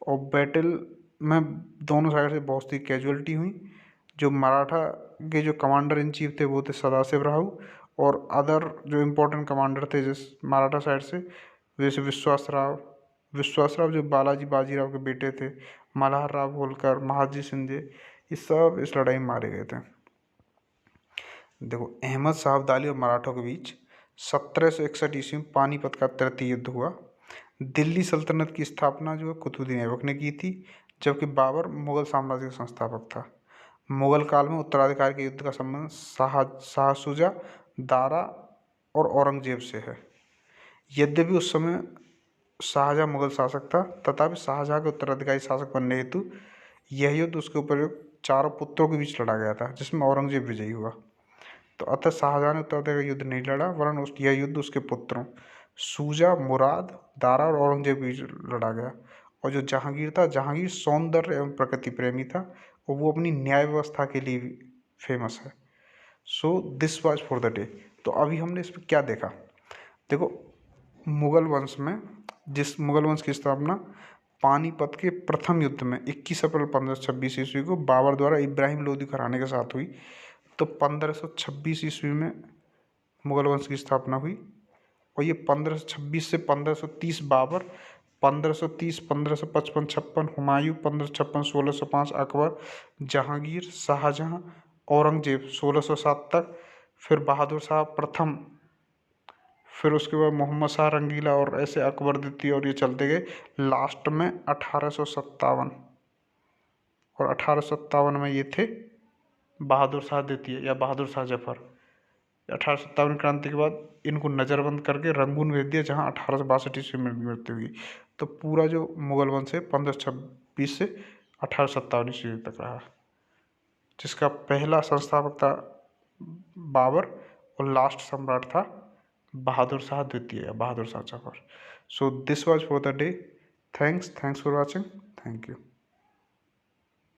और बैटल में दोनों साइड से बहुत सी कैजुअलिटी हुई। जो मराठा के जो कमांडर इन चीफ थे वो थे सदाशिवराव, और अदर जो इम्पोर्टेंट कमांडर थे जिस मराठा साइड से, जैसे विश्वासराव जो बालाजी बाजीराव के बेटे थे, मल्हार राव होलकर, महादजी शिंदे, ये सब इस लड़ाई में मारे गए थे। देखो, अहमद शाह अब्दाली और मराठों के बीच 1761 ईस्वी में पानीपत का तृतीय युद्ध हुआ। दिल्ली सल्तनत की स्थापना जो है कुतुबुद्दीन ऐबक ने की थी, जबकि बाबर मुगल साम्राज्य का संस्थापक था। मुगल काल में उत्तराधिकार के युद्ध का संबंध शाह शुजा, दारा और औरंगजेब से है। यद्यपि उस समय शाहजहाँ मुगल शासक था, तथापि शाहजहाँ के उत्तराधिकारी शासक बनने हेतु यह युद्ध उसके ऊपर चारों पुत्रों के बीच लड़ा गया था, जिसमें औरंगजेब विजयी हुआ। तो अतः शाहजहाँ ने उत्तराधिकारी युद्ध नहीं लड़ा, वरन यह युद्ध उसके पुत्रों शुजा, मुराद, दारा और औरंगजेब के बीच लड़ा गया। और जो जहांगीर था, जहांगीर सौंदर्य एवं प्रकृति प्रेमी था और वो अपनी न्याय व्यवस्था के लिए भी फेमस है। सो this was for the day. तो अभी हमने इसमें क्या देखा, देखो मुगल वंश में, जिस मुगल वंश की स्थापना पानीपत के प्रथम युद्ध में 21 अप्रैल 1526 ईस्वी को बाबर द्वारा इब्राहिम लोदी घराने के साथ हुई। तो 1526 ईस्वी में मुगल वंश की स्थापना हुई और ये 1526 से 1530 बाबर, 1530, 1555, 56 हुमायूं, 1556, 1605 अकबर, जहांगीर, शाहजहां, औरंगजेब 1607 तक, फिर बहादुर शाह प्रथम, फिर उसके बाद मोहम्मद शाह रंगीला और ऐसे अकबर द्वितीय, और ये चलते गए लास्ट में 1857। और 1857 में ये थे बहादुर शाह द्वितीय या बहादुर शाह जफर। 1857 क्रांति के बाद इनको नज़रबंद करके रंगून भेज दिया, जहाँ 1862 ईस्वी में मृत्यु हुई। तो पूरा जो मुगल वंश है 1526 से 1857 ईस्वी तक रहा, जिसका पहला संस्थापक था बाबर और लास्ट सम्राट था बहादुर शाह द्वितीय या Bahadur Shah Zafar. So this was for the day. Thanks for watching. Thank you.